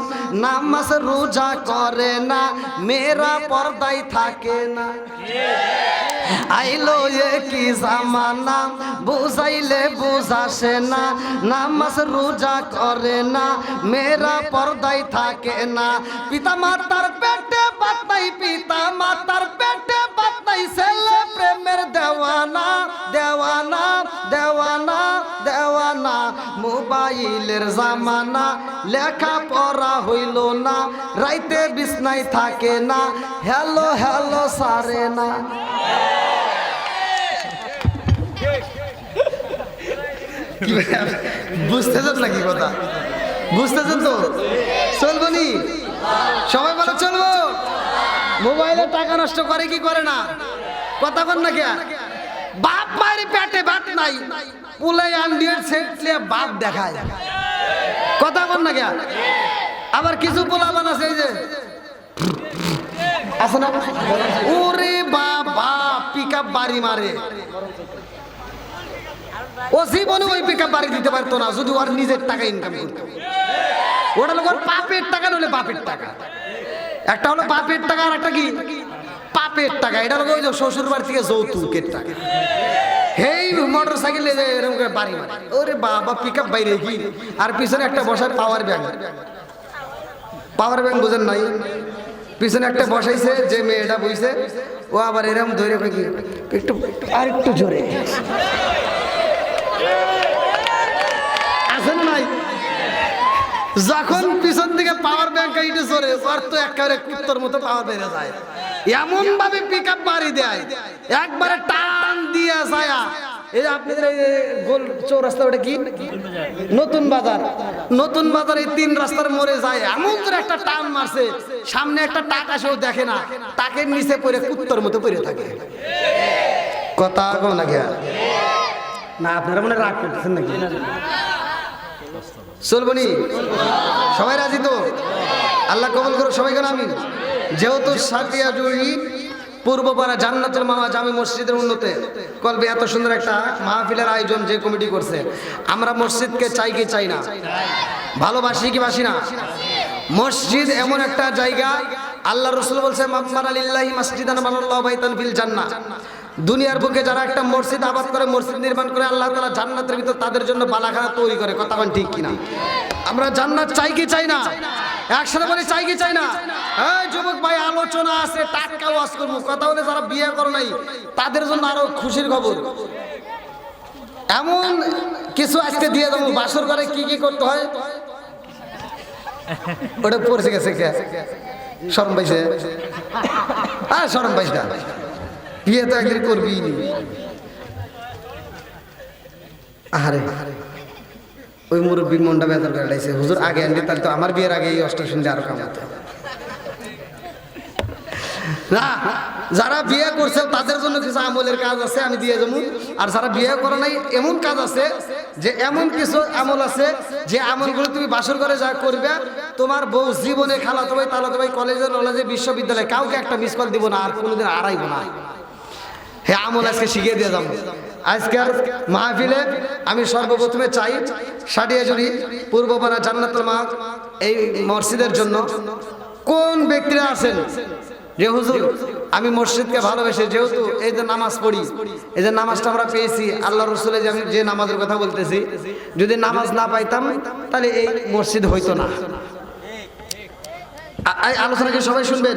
নামাজ রোজা করে না, মেয়েরা পর্দায় থাকে না। আইলো কি জামানা বুঝাইলে বুঝাসে না, নামাজ রোজা করে না, মেয়েরা পর্দায় থাকে না। পিতা মাতার পেটে বাত নাই, পিতা মাতার পেটে বাত নাই, ছেলে প্রেমের দেওয়ানা দেওয়ানা দেওয়ানা দেওয়ানা। মোবাইলের জামানা, লেখা পড়া হইল না, রাইতে বিছনায় থাকে না, হ্যালো হ্যালো সারে না। বুঝতেছেন নাকি কথা? বুঝতেছেন তো? চলবো নি সবাই বলো চলবো। মোবাইলে টাকা নষ্ট করে কি করে না? কথা কন না কে? বাপ মায়ের পেটে বাত নাই, পুলাই আন্ডিয়ার সেটলে বাপ দেখায়। কথা কন না কে? আবার কিছু পোলাবান আছে এই যে আছে না, ওরে বাবা পিকআপ বাড়ি মারে। ও জীবনে ওই পিকআপ বাড়ি দিতে পারতো না যদি ওর নিজের টাকা ইনকাম করতো। ওটা লোক বাপের টাকা, নইলে বাপের টাকা। একটা হলো বাপের টাকা আর একটা কি পাপের টাকা। এটা লোক ওই যে শ্বশুর বাড়ি থেকে যৌতুকের টাকা। হেই মোটর সাইকেল এরকম করে বাড়ি মারে। ওরে বাবা পিকআপ বাইরে কি, আর পিছনে একটা বসার পাওয়ার ব্যাংক। পাওয়ার ব্যাংক বোঝেন নাই? পিছনে একটা বসাইছে, যে মেয়েটা বইছে ও আবার এরকম ধরে কি একটু আর একটু জোরে আছে না নাই? যখন পিছন থেকে পাওয়ার ব্যাংক এইটা জোরে ওর তো একেবারে কুত্তর মতো পাওয়ার বেড়ে যায়। এমন ভাবে পিকআপ বাড়ি দেয়, একবারে টান দিয়ে যায়। এই আপনাদের গোল চৌরাস্তা, ওটা কি নতুন বাজার, নতুন বাজার এই 3 রাস্তার মোড়ে যায়, এমন করে একটা টান মারছে, সামনে একটা টাক আসেও দেখে না, টাকের নিচে পড়ে কুত্তর মতো পড়ে থাকে। কথা কম লাগে না? আপনারা মনে রাগ করতেছেন নাকি? চলবনি সবাই রাজি তো? আল্লাহ কবুল করো সবাই কেন আমিন। যেহেতু সাতিয়া জুড়ি পূর্বপাড়া জান্নাতুল মাওয়া জামে মসজিদের উন্নতে কলবে এত সুন্দর একটা মাহফিলের আয়োজন যে কমিটি করছে, আমরা মসজিদকে চাই কি চাই না? ভালোবাসি কি বাসি না? মসজিদ এমন একটা জায়গা, আল্লাহ রাসূল বলছে মাম্মানা লিল্লাহি মাসজিদান বানাল্লাহু বাইতান ফিল জান্নাহ, দুনিয়ার বুকে যারা একটা মসজিদ আবাদ করে, মসজিদ নির্মাণ করে, আল্লাহ তাআলা জান্নাতের ভিতর তাদের জন্য বালাখানা তৈরি করে। কথা বলেন ঠিক কিনা? আমরা জান্নাত চাই কি চাই না? একসাথে বলি চাই কি চাই না? এই যুবক ভাই, আলোচনা আছে, টাটকা ওয়াজ করব। কথা বলে যারা বিয়ে করে নাই তাদের জন্য আরো খুশির খবর। এমন কিছু আজকে দিয়ে দেবো, বাসর করে কি কি করতে হয় ওটা পড়ে গেছে। কে শরম পাইছে? হ্যাঁ শরম পাইছে না, বিয়ে তো একদিন করবি। আরে ওই মুরব্বীর মনটা বেতন কাটাইছে, হুজুর আগে আনলে তাহলে তো আমার বিয়ের আগে এই অষ্টম শুনলে আরো কামাতো না। যারা বিয়ে করছে তাদের জন্য কিছু আমলের কাজ আছে, আমি দিয়ে যাবো। আর যারা বিয়ে করে নাই এমন কাজ আছে, যে এমন কিছু আমল আছে যে আমলগুলো তুমি বাসর করে যা করবে, তোমার বউ জীবনে খালাতো ভাই, তালাতো ভাই, কলেজে নলেজে বিশ্ববিদ্যালয়ে কাউকে একটা মিস কল দিব না, আর কোনোদিন আড়াইবো না। হ্যাঁ আমল আজকে শিখিয়ে দিয়ে যাবো। আজকের মাহফিলে আমি সর্বপ্রথমে চাই সাডিয়াজুরি পূর্বপাড়া জান্নাতুল মা এই মসজিদের জন্য কোন ব্যক্তিরা আছেন যে হুজুর আমি মসজিদকে ভালোবেসে, যেহেতু এই যে নামাজ পড়ি, এই যে নামাজটা আমরা পেয়েছি আল্লাহ রসুলের, যে আমি যে নামাজের কথা বলতেছি, যদি নামাজ না পাইতাম তাহলে এই মসজিদ হইতো না। আলোচনা কি সবাই শুনবেন?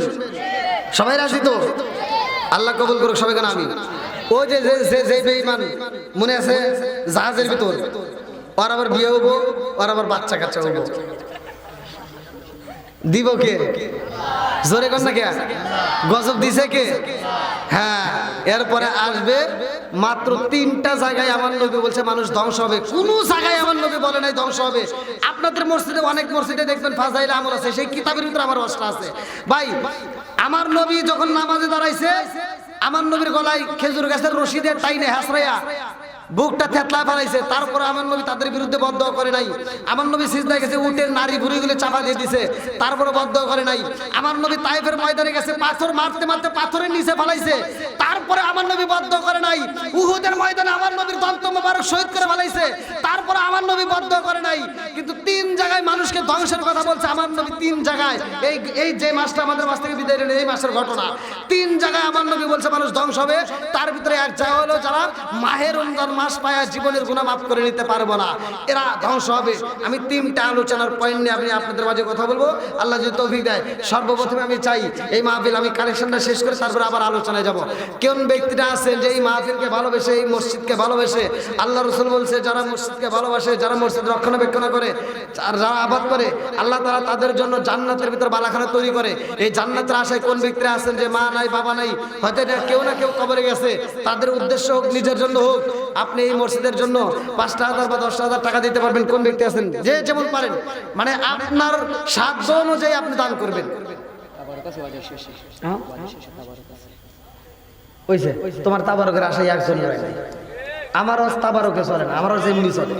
সবাই রাজি তো? আল্লাহ কবুল করুক সবাই। কেন আমি ও যে যে বেঈমান মনে আছে জাহাজের ভিতর, ওর আবার বিয়ে হবো, ওর আবার বাচ্চা কাচ্চা হবো, দিব কে? জোরে কর না কে? গজব দিছে কে? হ্যাঁ, এরপরে আসবে মাত্র 3টা জায়গায় আমার নবী বলছে মানুষ ধ্বংস হবে। কোন জায়গায় আমার নবী বলে নাই ধ্বংস হবে। আপনাদের মসজিদে, অনেক মসজিদে দেখবেন ফাজাইল আমল আছে, সেই কিতাবের ভিতরে আমার অবস্থা আছে। ভাই আমার নবী যখন নামাজে দাঁড়াইছে, আমার নবীর গলায় খেজুর গাছের রশি দিয়ে টাইনে হাসরাইয়া বুকটা থেতলা ফেলাইছে, তারপরে আমার নবী তাদের বিরুদ্ধে বদদোয়া করে নাই। আমার নবী সিজদায় গেছে, উটের নারী ভুঁড়িগুলো চাপা দিয়ে দিছে, তারপরে বদদোয়া করে নাই। আমার নবী তায়েফের ময়দানে গেছে, পাথর মারতে মারতে পাথরের নিচে ফেলাইছে, তারপরে আমার নবী বদদোয়া করে নাই। উহুদের ময়দানে আমার নবীর দন্ত মোবারক শহীদ করে ফেলাইছে, তারপরে আমার নবী বদদোয়া করে নাই। কিন্তু 3 জায়গায় মানুষকে ধ্বংসের কথা বলছে আমার নবী। 3 জায়গায়, এই যে মাসটা আমাদের মাস থেকে বিদায় নিল, এই মাসের ঘটনা, 3 জায়গায় আমার নবী বলছে মানুষ ধ্বংস হবে। তার ভিতরে এক জায়গা হলো যারা মাহে রমজান মাস পায়া জীবনের গুনাহ মাফ করে নিতে পারবো না, এরা ধ্বংস হবে। আমি 3টা আলোচনার পয়েন্ট নিয়ে আমি আপনাদের মাঝে কথা বলবো, আল্লাহ যদি তৌফিক দেয়। সর্বপ্রথমে আমি চাই এই মাহফিল আমি কালেকশনটা শেষ করে তারপরে আবার আলোচনায় যাব। কোন ব্যক্তিরা আছেন যে এই মাহফিলকে ভালোবেসে, এই মসজিদকে ভালোবেসে, আল্লাহ রাসূল বলছে যারা মসজিদকে ভালোবাসে, যারা মসজিদ রক্ষণাবেক্ষণ করে, আর যারা আবাদ করে, আল্লাহ তাআলা তাদের জন্য জান্নাতের ভিতর বালাখানা তৈরি করে। এই জান্নাতের আশায় কোন ব্যক্তিরা আছেন যে মা নাই, বাবা নাই, হয়তো কেউ না কেউ কবরে গেছে, তাদের উদ্দেশ্য হোক, নিজের জন্য হোক, আপনি এই মসজিদের জন্য 5,000 বা 10,000 টাকা দিতে পারবেন। কোন ব্যক্তি আছেন যে যেমন পারেন, মানে আপনার সাধ্য অনুযায়ী আপনি দান করবেন। তোমার তাবারকের আশায় একজন রয় নাই, আমারও তাবারকে চলে না, আমারও যেমনি চলে।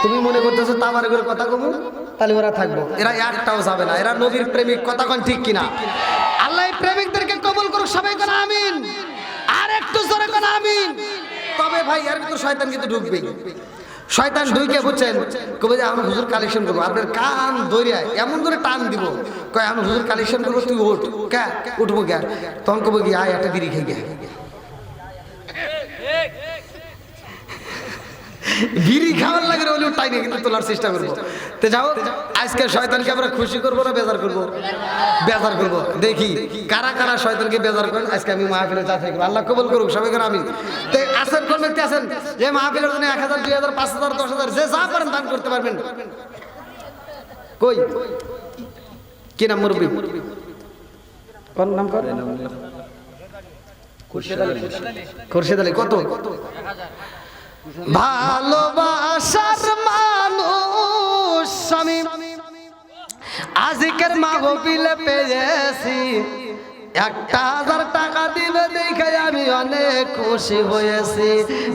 তুমি মনে করতেছো তাবারকের কথা কমু, তাহলে ওরা থাকবো, এরা একটাও যাবে না। এরা নবীর প্রেমিক, কথা কোন ঠিক কিনা? আল্লাহ এই প্রেমিকদেরকে কবুল করুক, সবাই কোন আমিন। আর একটু জোরে কোন আমিন। তবে ভাই এর ভিতর শয়তান কিন্তু ঢুকবেই। শয়তান ঢুকে বুঝছেন, কবে যে আমি হুজুর কালেকশন করবো, আপনার কান দরিয়ায় এমন করে টান দিব, কয় আমি হুজুর কালেকশন করবো, তুই ওঠ। কে উঠবো? কে? তখন কবে গিয়ে আয় একটা বিড়ি খেয়ে গে, বিড়ি খাওয়ার লাগে হলেও টাইনে কিন্তু তোলার চেষ্টা করবো। তো যাও, আজকে শয়তানকে আমরা খুশি করবো না বেজার করবো? বেজার করবো। দেখি কারা কারা শয়তানকে বেজার করেন। আজকে আমি মাহফিলে যাচাই করবো, আল্লাহ কবুল করুক সবাই করে আমিন। তো আছেন কোন ব্যক্তি আছেন যে মাহফিলের জন্য 1,000, 2,000, 5,000, 10,000 যে যা পারেন দান করতে পারবেন? কই কি নাম মুরব্বী? কোন নাম? কর খোরশেদ আলী। কত? ভালোবাসার মানুষ আমি আজকের মাহফিলে পেয়েছি, 1,000 টাকা দিলে দেখে আমি অনেক খুশি হয়েছি।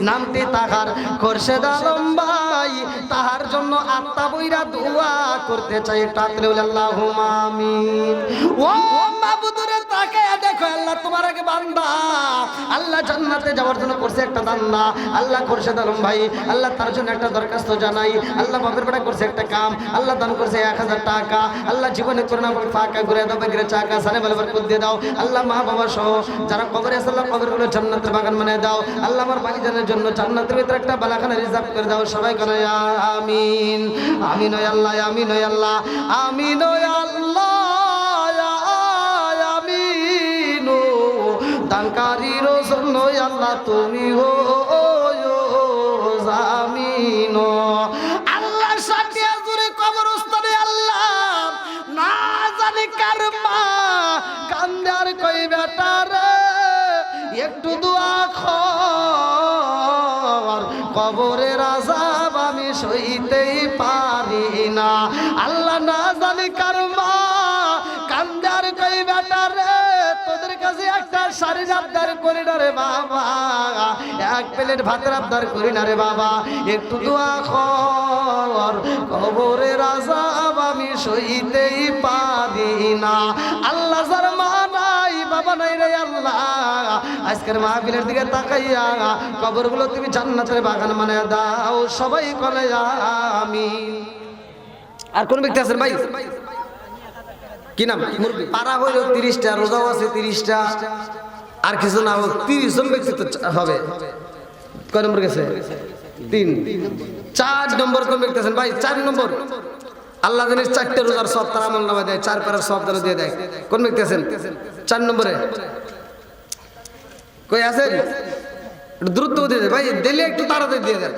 নামটি তাহার খোরশেদ আলম ভাই, তাহার জন্য আত্মা বইরা দোয়া করতে চাই। আল্লাহুম্মা আমিন। ও মাবুদরে তাকে দেখো কয় আল্লাহ তোমার আগে বান্দা আল্লাহ জান্নাতে যাওয়ার জন্য করছে একটা দান্না আল্লাহ খোরশেদ আলম ভাই আল্লাহ তার জন্য একটা দরখাস্ত জানাই আল্লাহ বাপের বেটা করছে একটা কাম আল্লাহ দান করছে 1000 টাকা আল্লাহ জীবনে করে না ফাঁকা ঘুরে দাও বেগরে চাকা সানে বলবার করে দিয়ে দাও আল্লাহ মা বাবা সহ যারা কবরে আছে আল্লাহ কবরগুলো জান্নাতের বাগান বানিয়ে দাও আল্লাহ আমার ভাইজানের জন্য জান্নাতের ভিতরে একটা বালাখানা রিজার্ভ করে দাও সবাই করে আমিন আমিন ওয়া আল্লাহ আমিন ওয়া আল্লাহ আমিন ওয়া আল্লাহ আমিন দানকারীর জন্য আল্লাহ তুমি হো জামিন আল্লাহ সাথিয়া জুড়ে কবরস্থানে আল্লাহ না জানি কার মা কান্দার কই বেটারে একটু দোয়া কর কবরের আযাব আমি সইতেই পারি না আল্লাহ না জানি কার মা কান্দার কই বেটারে তোদের কাছে একটা শাড়ির আবদার করি না রে বাবা এক প্লেট ভাতের আবদার করি না রে বাবা একটু দোয়া কর কবরের আযাব আমি সইতেই পারি না আল্লাহ যার মা নাই বাবা নাই রে আল্লাহ আজকের মাহফিলের দিকে তাকাইয়া কবরগুলো তুমি জান্নাতের বাগান বানায় দাও সবাই বলে আমিন আর কোন ব্যক্তি আছেন ভাই কি নাম পারা হইল 30টা রোজাও আছে 30টা আর কিছু না হোক 30 জন ব্যক্তি তো হবে কয় নম্বর গেছে 4 নম্বর কোন ব্যক্তি আছেন ভাই 4 নম্বর আল্লাহ জানিস 4টে রোজার সব তার আমল নামে দেয় 4 পারার সব তারা দিয়ে দেয় কোন ব্যক্তি আছেন 4 নম্বরে কই আছেন একটু দ্রুত দিয়ে দেয় ভাই দিলে একটু তাড়াতাড়ি দিয়ে দেন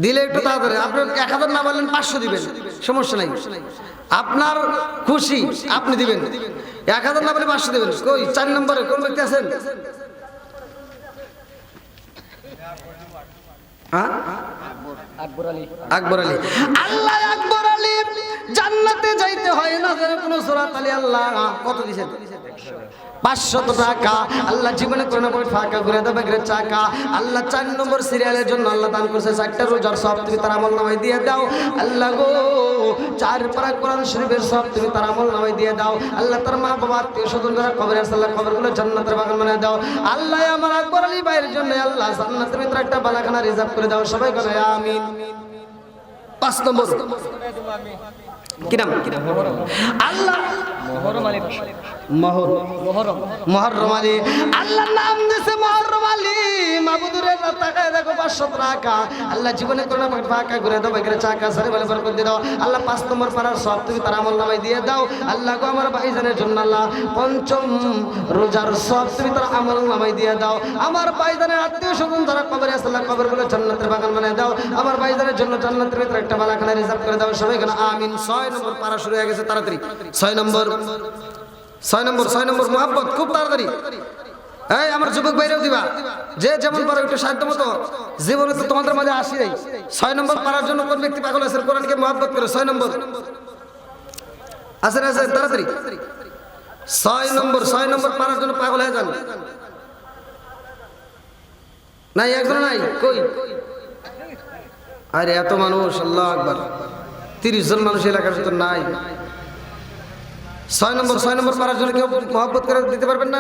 দিলে একটু তাড়াতাড়ি আপনি 1000 না বললেন 500 দিবেন সমস্যা নাই আপনার খুশি আপনি দিবেন 1000 না বলে 500 দিবেন কই 4 নম্বরে কোন ব্যক্তি আছেন হ্যাঁ আকবর আলী আল্লাহ আকবর আলী জান্নাতে যাইতে হয় না কোন সূরাত আলী আল্লাহ কত দিবেন 500 টাকা আল্লাহ জীবনে কোন না ফাঁকা ঘুরে দেবে বেগরে চাকা আল্লাহ 4 নম্বর সিরিয়ালের জন্য আল্লাহ দান করেছে 4টা রোজার সব তুমি তার আমল নামায় দিয়ে দাও আল্লাহ গো 4 পারা কোরআন শরীফের সব তুমি তার আমল নামায় দিয়ে দাও আল্লাহ তার মা বাবা আত্মীয় স্বজন যারা কবরে আছে আল্লাহ কবরগুলো জান্নাতের বাগান বানিয়ে দাও আল্লাহ আমার আকবর আলী ভাইয়ের জন্য আল্লাহ জান্নাতের ভিতরে একটা বালাখানা রিজার্ভ করে দাও সবাই বলে আমিন 5 নম্বর কি নাম আল্লাহ মুহররম আলী আল্লাহ নাম দিয়েছে মুহররম আলী মাবুদুরের তাকায় দেখো 500 টাকা আল্লাহ জীবনে কোন না ফাঁকা ঘুরে দাও বেগরে চাকা সারে বলে বরকত দিয়ে দাও আল্লাহ 5 নম্বর পারার সব তুমি তার আমল নামায় দিয়ে দাও আল্লাহ গো আমার ভাইজানের জন্য আল্লাহ 5ম রোজার সব তুমি তার আমল নামায় দিয়ে দাও আমার ভাইজানের আত্মীয় স্বজন যারা কবরে আছে আল্লাহ কবরগুলো জান্নাতের বাগান বানিয়ে দাও আমার ভাইজানের জন্য জান্নাতের ভিতরে একটা বালাখানা রিজার্ভ করে দাও সবাই কেন আমিন 6 নম্বর পারা শুরু হয়ে গেছে তাড়াতাড়ি 6 নম্বর মোহাম্মদ খুব তাড়াতাড়ি এই আমার যুবক ভাইরাও দিবা যে যেমন পারো একটু সাধ্য মতো জীবনে তো তোমাদের মাঝে আসি নাই 6 নম্বর পারার জন্য কোন ব্যক্তি পাগল আছে কোরআনকে মহব্বত করে 6 নম্বর আসেন তাড়াতাড়ি 6 নম্বর পারার জন্য পাগল হয়ে যান নাই একজন নাই কই আরে এত মানুষ আল্লাহু আকবার 30 জন মানুষ এলাকার ভিতর নাই 6 নম্বর পারার জন্য কেউ মহব্বত করে দিতে পারবেন না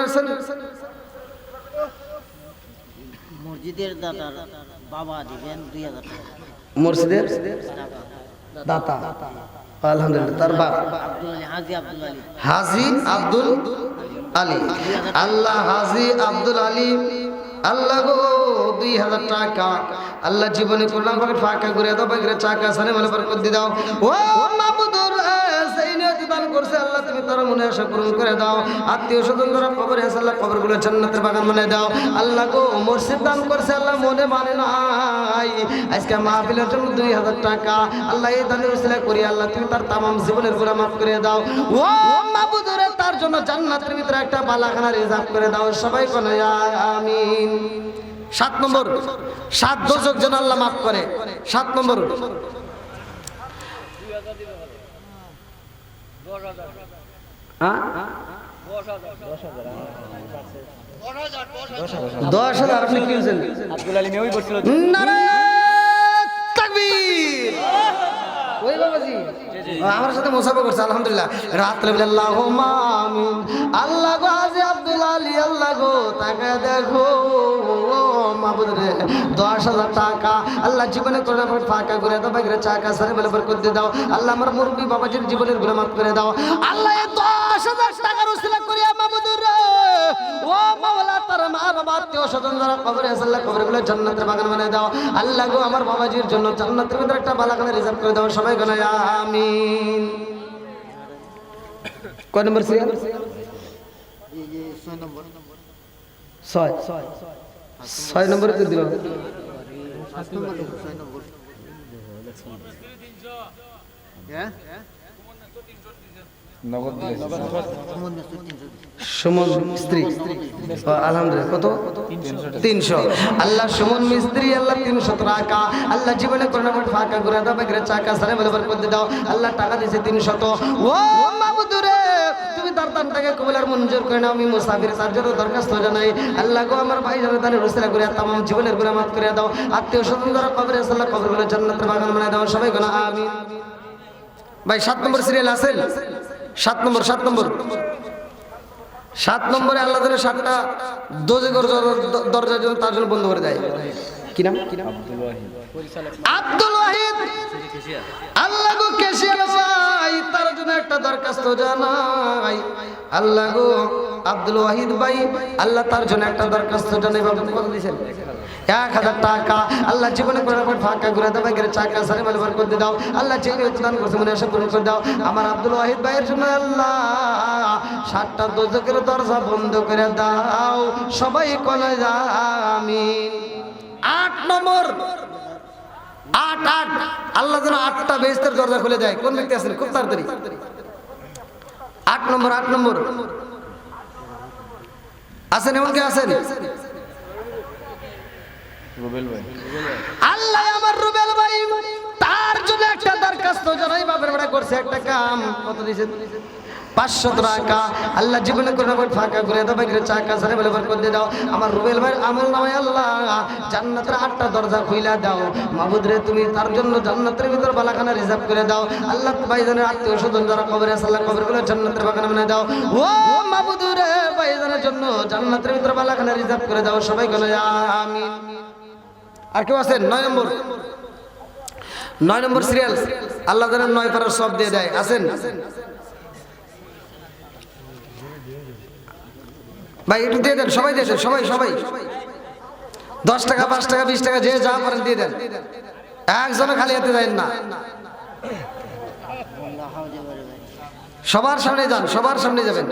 মসজিদের দাতার বাবা দিবেন 2000 টাকা মসজিদের দাতা আলহামদুলিল্লাহ তার বাপ হাজী আব্দুল আলী আল্লাহ হাজী আব্দুল আলী আল্লাহ গো 2000 টাকা আল্লাহ জীবনে কোরআন পাকের ফাঁকা ঘুরে দাও বেগরে চাকা সানে বলে বরকত দিয়ে দাও ও মাবুদুর সেই নিয়তি দান করছে আল্লাহ তুমি তার মনে আশা পূরণ করে দাও আত্মীয় স্বজন যারা কবরে আছে আল্লাহ কবরগুলো জান্নাতের বাগান বানিয়ে দাও আল্লাহ গো মসজিদ দান করছে আল্লাহ মনে মানে নাই আজকে মাহফিলের জন্য 2000 টাকা আল্লাহ এই দানের উসিলা করি আল্লাহ তুমি তার तमाम জীবনের গুনাহ maaf করে দাও ও মাবুদুর তার জন্য জান্নাতের ভিতরে একটা বালাখানা রিজার্ভ করে দাও সবাই বলে আমিন 7 নম্বর 7 দোজক যেন আল্লাহ maaf করে 7 নম্বর 10,000 আপনি কি বলছেন আব্দুল আলী মেওই করছিল নারায়ে তাকবীর ওই বাবাজি আমার সাথে মুসাফা করছে আলহামদুলিল্লাহ রাত্রে বলে আল্লাহুম্মা আমিন আল্লাহ গো হাজী আব্দুল টাকা দেখো মাবুদ রে 10,000 টাকা আল্লাহ জীবনে করোনা ফাঁকা করে দাও বাইরে চাকা সারে বলে করতে দাও আল্লাহ আমার মুরব্বী বাবাজির জীবনের গুনাহ মাফ করে দাও আল্লাহ এই 10,000 টাকার উসিলা করিয়া মাবুদ রে ও মাওলা তার মা বাবা আত্মীয় স্বজন যারা কবরে আছে আল্লাহ কবরগুলো জান্নাতের বাগান বানিয়ে দাও আল্লাহ গো আমার বাবাজির জন্য জান্নাতের ভিতরে একটা বালাখানা রিজার্ভ করে দাও সবাই বলে আমিন কয় নম্বর সিরিয়াল এই যে 6 নম্বর 6 নম্বরে তো দিল 7 নম্বর 6 নম্বর হ্যাঁ নগদ দিয়েছে সুমন মিস্ত্রি আলহামদুলিল্লাহ কত 300 আল্লাহ সুমন মিস্ত্রি আল্লাহ 300 টাকা আল্লাহ জীবনে করোনা ফাঁকা করে দাও বাইরে চাকা সারে বলে বরকত দাও আল্লাহ টাকা দিয়েছে 300 ও মাবুদ রে তুমি তার দানটাকে কবুল আর মঞ্জুর করে নাও আমি মুসাফির সার্জের দরখাস্ত জানাই আল্লাহ গো আমার ভাই জানে দানের রসিলা করে तमाम জীবনের গুনাহ মাফ করে দাও আত্মীয় স্বজন যারা কবরে আছে আল্লাহ কবরগুলো জান্নাতের বাগান বানায় দাও সবাই বলে আমিন ভাই 7 নম্বর সিরিয়াল আছেন 7 নম্বরে আল্লাহ তাআলা 7টা দোজখের দরজা জন্য তার জন্য বন্ধ করে দেয় কি নাম আব্দুল ওয়াহিদ আল্লাহ গো কেশিয়ার ভাই তার জন্য একটা দরখাস্ত জানাই আল্লাহ গো আব্দুল ওয়াহিদ ভাই আল্লাহ তার জন্য একটা দরখাস্ত জানাই বাবা কত দিবেন 1000 টাকা আল্লাহ জীবনে করে ফাঁকা করে দাও বাইরে চাকা সারে বলে বরকত দাও আল্লাহ চেয়ে দান করছে মনে আশা পূরণ করে দাও আমার আব্দুল ওয়াহিদ ভাইয়ের জন্য আল্লাহ 7টা দোজখের দরজা বন্ধ করে দাও সবাই কোনে আমিন 8 নম্বর 8 আল্লাহ যেন 8টা বেহেশতের দরজা খুলে দেয় কোন ব্যক্তি আছেন খুব তাড়াতাড়ি 8 নম্বর আছেন এমন কি আছেন রুবেল ভাই আল্লাহ আমার রুবেল ভাই তার জন্য একটা দরখাস্ত জানাই বাপের বড় করছে একটা কাম কত দিয়েছেন 500 টাকা আল্লাহ জীবনে করোনা ফাঁকা করে দাও বাইরে চাকা সারে বলে বরকত দাও আমার রুবেল ভাই আমল নামায় আল্লাহ জান্নাতের 8টা দরজা খুইলা দাও মাবুদ রে তুমি তার জন্য জান্নাতের ভিতর বালাখানা রিজার্ভ করে দাও আল্লাহ ভাইজানের আত্মীয় স্বজন যারা কবরে আছে আল্লাহ কবরগুলো জান্নাতের বাগান বানায় দাও ও মাবুদ রে ভাইজানের জন্য জান্নাতের ভিতর বালাখানা রিজার্ভ করে দাও সবাই বলে আমিন আর কেউ আছেন 9 নম্বর সিরিয়াল আল্লাহ যেন 9 পারার সব দিয়ে দেয় আছেন ভাই একটু দিয়ে দেন সবাই দিয়ে দেন সবাই 10 টাকা 5 টাকা 20 টাকা যে যা পারেন দিয়ে দেন একজনও খালি হাতে দেন না সবার সামনে যান সবার সামনে যাবেন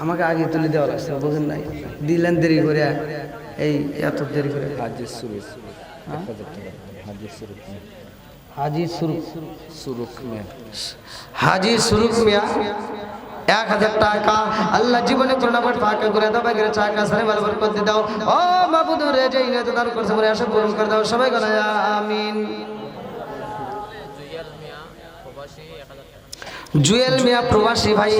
আমাকে আগে তুলে দেওয়া লাগছে বুঝেন নাই দিলেন দেরি করে এই এত দেরি করে হাজির সুরুক 1000 টাকা হাজি সুরুক মিয়া 1000 টাকা আল্লাহ জীবনে করোনা ফাঁকা করে দাও বাইরে চাকা সারে বলে বরকত দাও ও মাবুদ রে যেই নিয়ত দান করছে মনে আশা পূরণ করে দাও সবাই বলে আমিন জুয়েল মিয়া প্রবাসী ভাই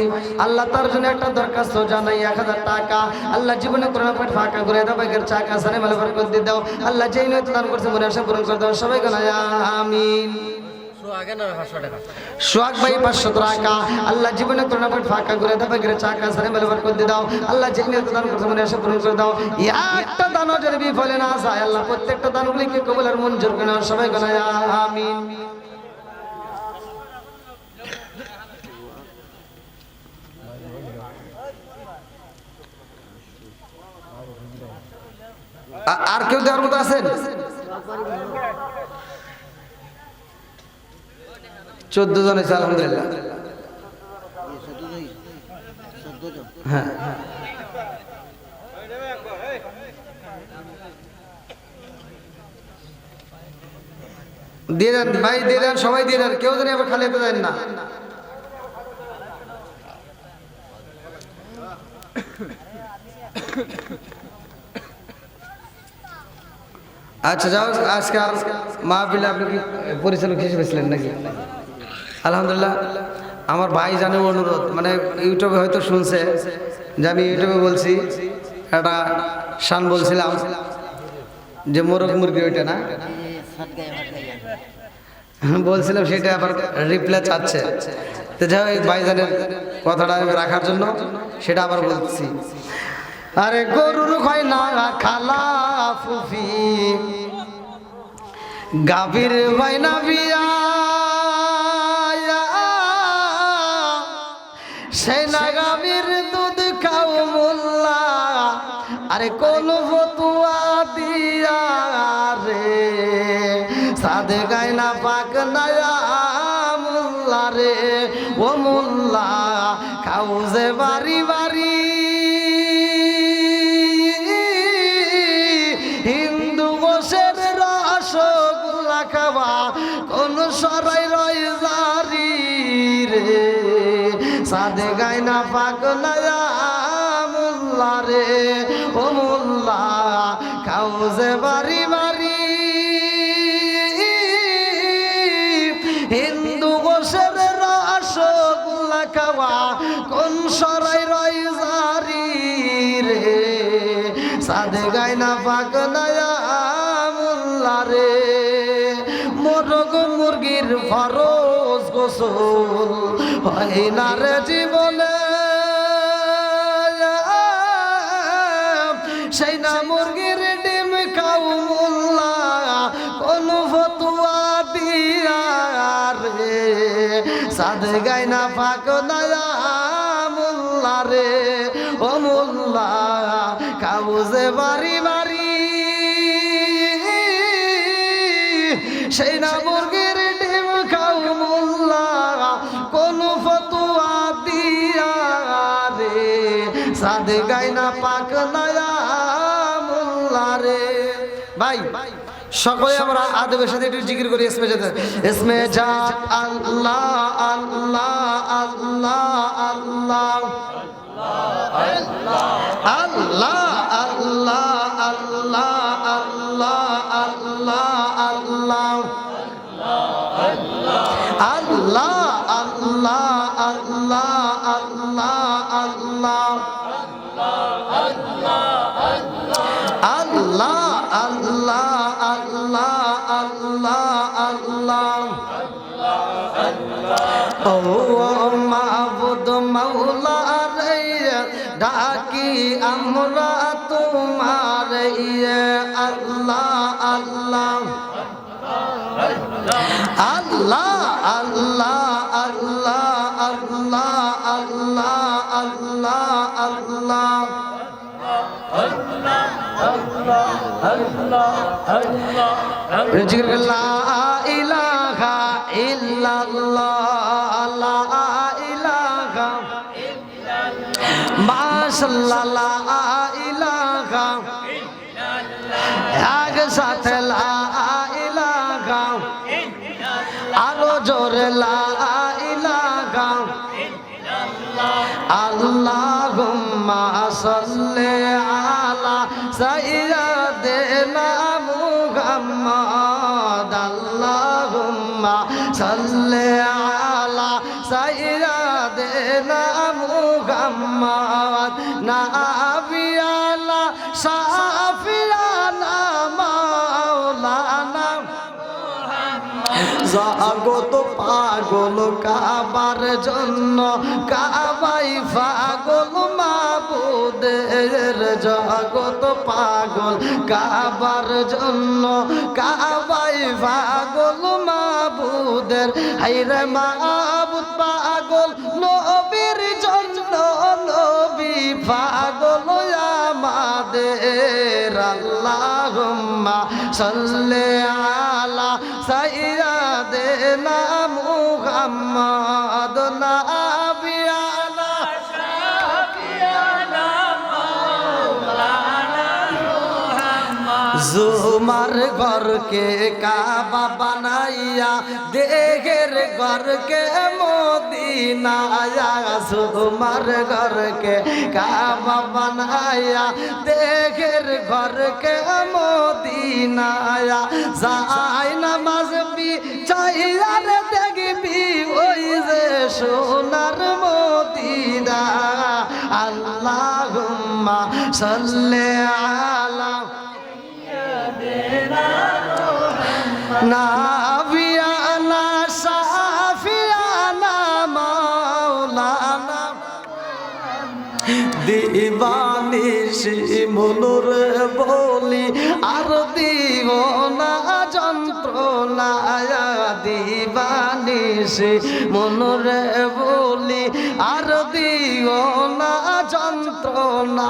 আল্লাহ তার জন্য একটা দরখাস্ত জানাই 1000 টাকা আল্লাহ জীবনে করোনা ফাঁকা করে দাও বাইরের চাকা সারে বলে বরকত দাও আল্লাহ যেই নিয়ত দান করছে মনে আশা পূরণ করে দাও সবাই বলে আমিন সোহাগ ভাই 500 টাকা আল্লাহ জীবনে করোনা ফাঁকা করে দাও বাইরের চাকা সারে বলে বরকত দাও আল্লাহ যেই নিয়ত দান করছে মনে আশা পূরণ করে দাও একটা দানও যদি বিফলে না যায় আল্লাহ প্রত্যেকটা দানগুলিকে কবুল আর মঞ্জুর করে নাও সবাই বলে আমিন আর কেউ দেওয়ার মতো আছেন 14 জন আছে আলহামদুলিল্লাহ হ্যাঁ দিয়ে দেন ভাই দিয়ে দেন সবাই দিয়ে দেন কেউ যেন আবার খালি হাতে দেন না আচ্ছা যাও আজকে আর মাহফিলে আপনি কি পরিচালক হিসেবে ছিলেন নাকি আলহামদুলিল্লাহ আমার ভাই জানে অনুরোধ মানে ইউটিউবে হয়তো শুনছে যে আমি ইউটিউবে বলছি একটা শান বলছিলাম যে মোরগ মুরগি ওইটা না ये सट गए हट गए বলছিলাম সেটা আবার রিপ্লাই চাচ্ছে তো যাই হোক, ভাইজানের কথাটা রাখার জন্য সেটা আবার বলছি। আরে গরুর হয় না খালা ফুফি, গাভীর হয় না বিয়া, সেই না গাভীর দুধ খাও মোল্লা, আরে কোন ফতুয়া দিয়া রে, সাদে গায় না পাক নায়া মোল্লা রে, ও মোল্লা খাও যে বাড়ি বাড়ি, হিন্দু গোশের রসগোল্লা খাওয়া কোন সরাই রয় জারি রে, সাদে গায় না পাক নায়া মোল্লা রে, ও মোল্লা খাও যে বাড়ি বাড়ি, হিন্দু গোশের রসগোল্লা খাওয়া কোন সরাই রয় জারি রে, সাদে গায় না পাক নায়া মোল্লা রে, মোরগ মুরগির ফরজ গোসল হয় না রে জীবনে, সেই না মুরগির ডিম খাও মোল্লা কোন ফতুয়া দিয়া রে, সাদে গায় না পাক নায়া মোল্লা রে, ও মোল্লা খাও যে বাড়ি বাড়ি, সেই না মুরগির ডিম খাও মোল্লা কোন ফতুয়া দিয়া রে, সাদে গায় না পাক নায়া মোল্লা রে। ভাই সকলে আমরা আদবের সাথে একটু জিকির করি ইসমে জাত, ইসমে জাত আল্লাহ আল্লাহ আল্লাহ আল্লাহ আল্লাহ আল্লাহ আল্লাহ আল্লাহ আল্লাহ আল্লাহ আল্লাহ আল্লাহ আল্লাহ আল্লাহ আল্লাহ আল্লাহ আল্লাহ আল্লাহ আল্লাহ ও মাবুদ মাওলা রে, ডাকি আমরা তোমার আল্লাহ আল্লাহ আল্লাহ আল্লাহ আল্লাহ আল্লাহ আল্লাহ আল্লাহ জিকির লা ইলাহা ইল্লাল্লাহ, লা ইলাহা মাশাআল্লাহ, লা ইলাহা এক সাথে লা ইলাহা, আরো জোরে লা ইলাহা, আল্লাহুম্মা সাল্লি আলা সাইয়্যিদিনা মুহাম্মাদ, আল্লাহুম্মা সাল্লি আলা সাইয়্যিদিনা মুহাম্মাদ, নাবিয়ানা শাফিয়ানা মাওলানা, জগত পাগল কাবার জন্য, কাবাই পাগল মাবুদের, জগত পাগল কাবার জন্য, কাবাই পাগল মাবুদের, হায়রে মাবুদ পাগল নবীর জন্য, নবী পাগল আমাদের, আল্লাহুম্মা সাল্লি আলা সাইয়্যিদিনা মুহাম্মাদ, নাবিয়ানা শাফিয়ানা মাওলানা মুহাম্মদ, জুমার ঘরকে কাবা বানাইয়া, দেহের ঘরকে মদিনা, জুমার ঘরকে কাবা বানাইয়া, দেহের ঘরকে মদিনা, যাই নামাজ চাইয়া রে দেখবি ওই যে সোনার মদিনা, আল্লাহুম্মা সাল্লি আলা নাবিয়ানা সাফিয়ানা মাওলানা দিবানিশি মনুরে বলি আর দিব না যন্ত্রণা দিবানিশি মনুরে বলি আর দিব না যন্ত্রণা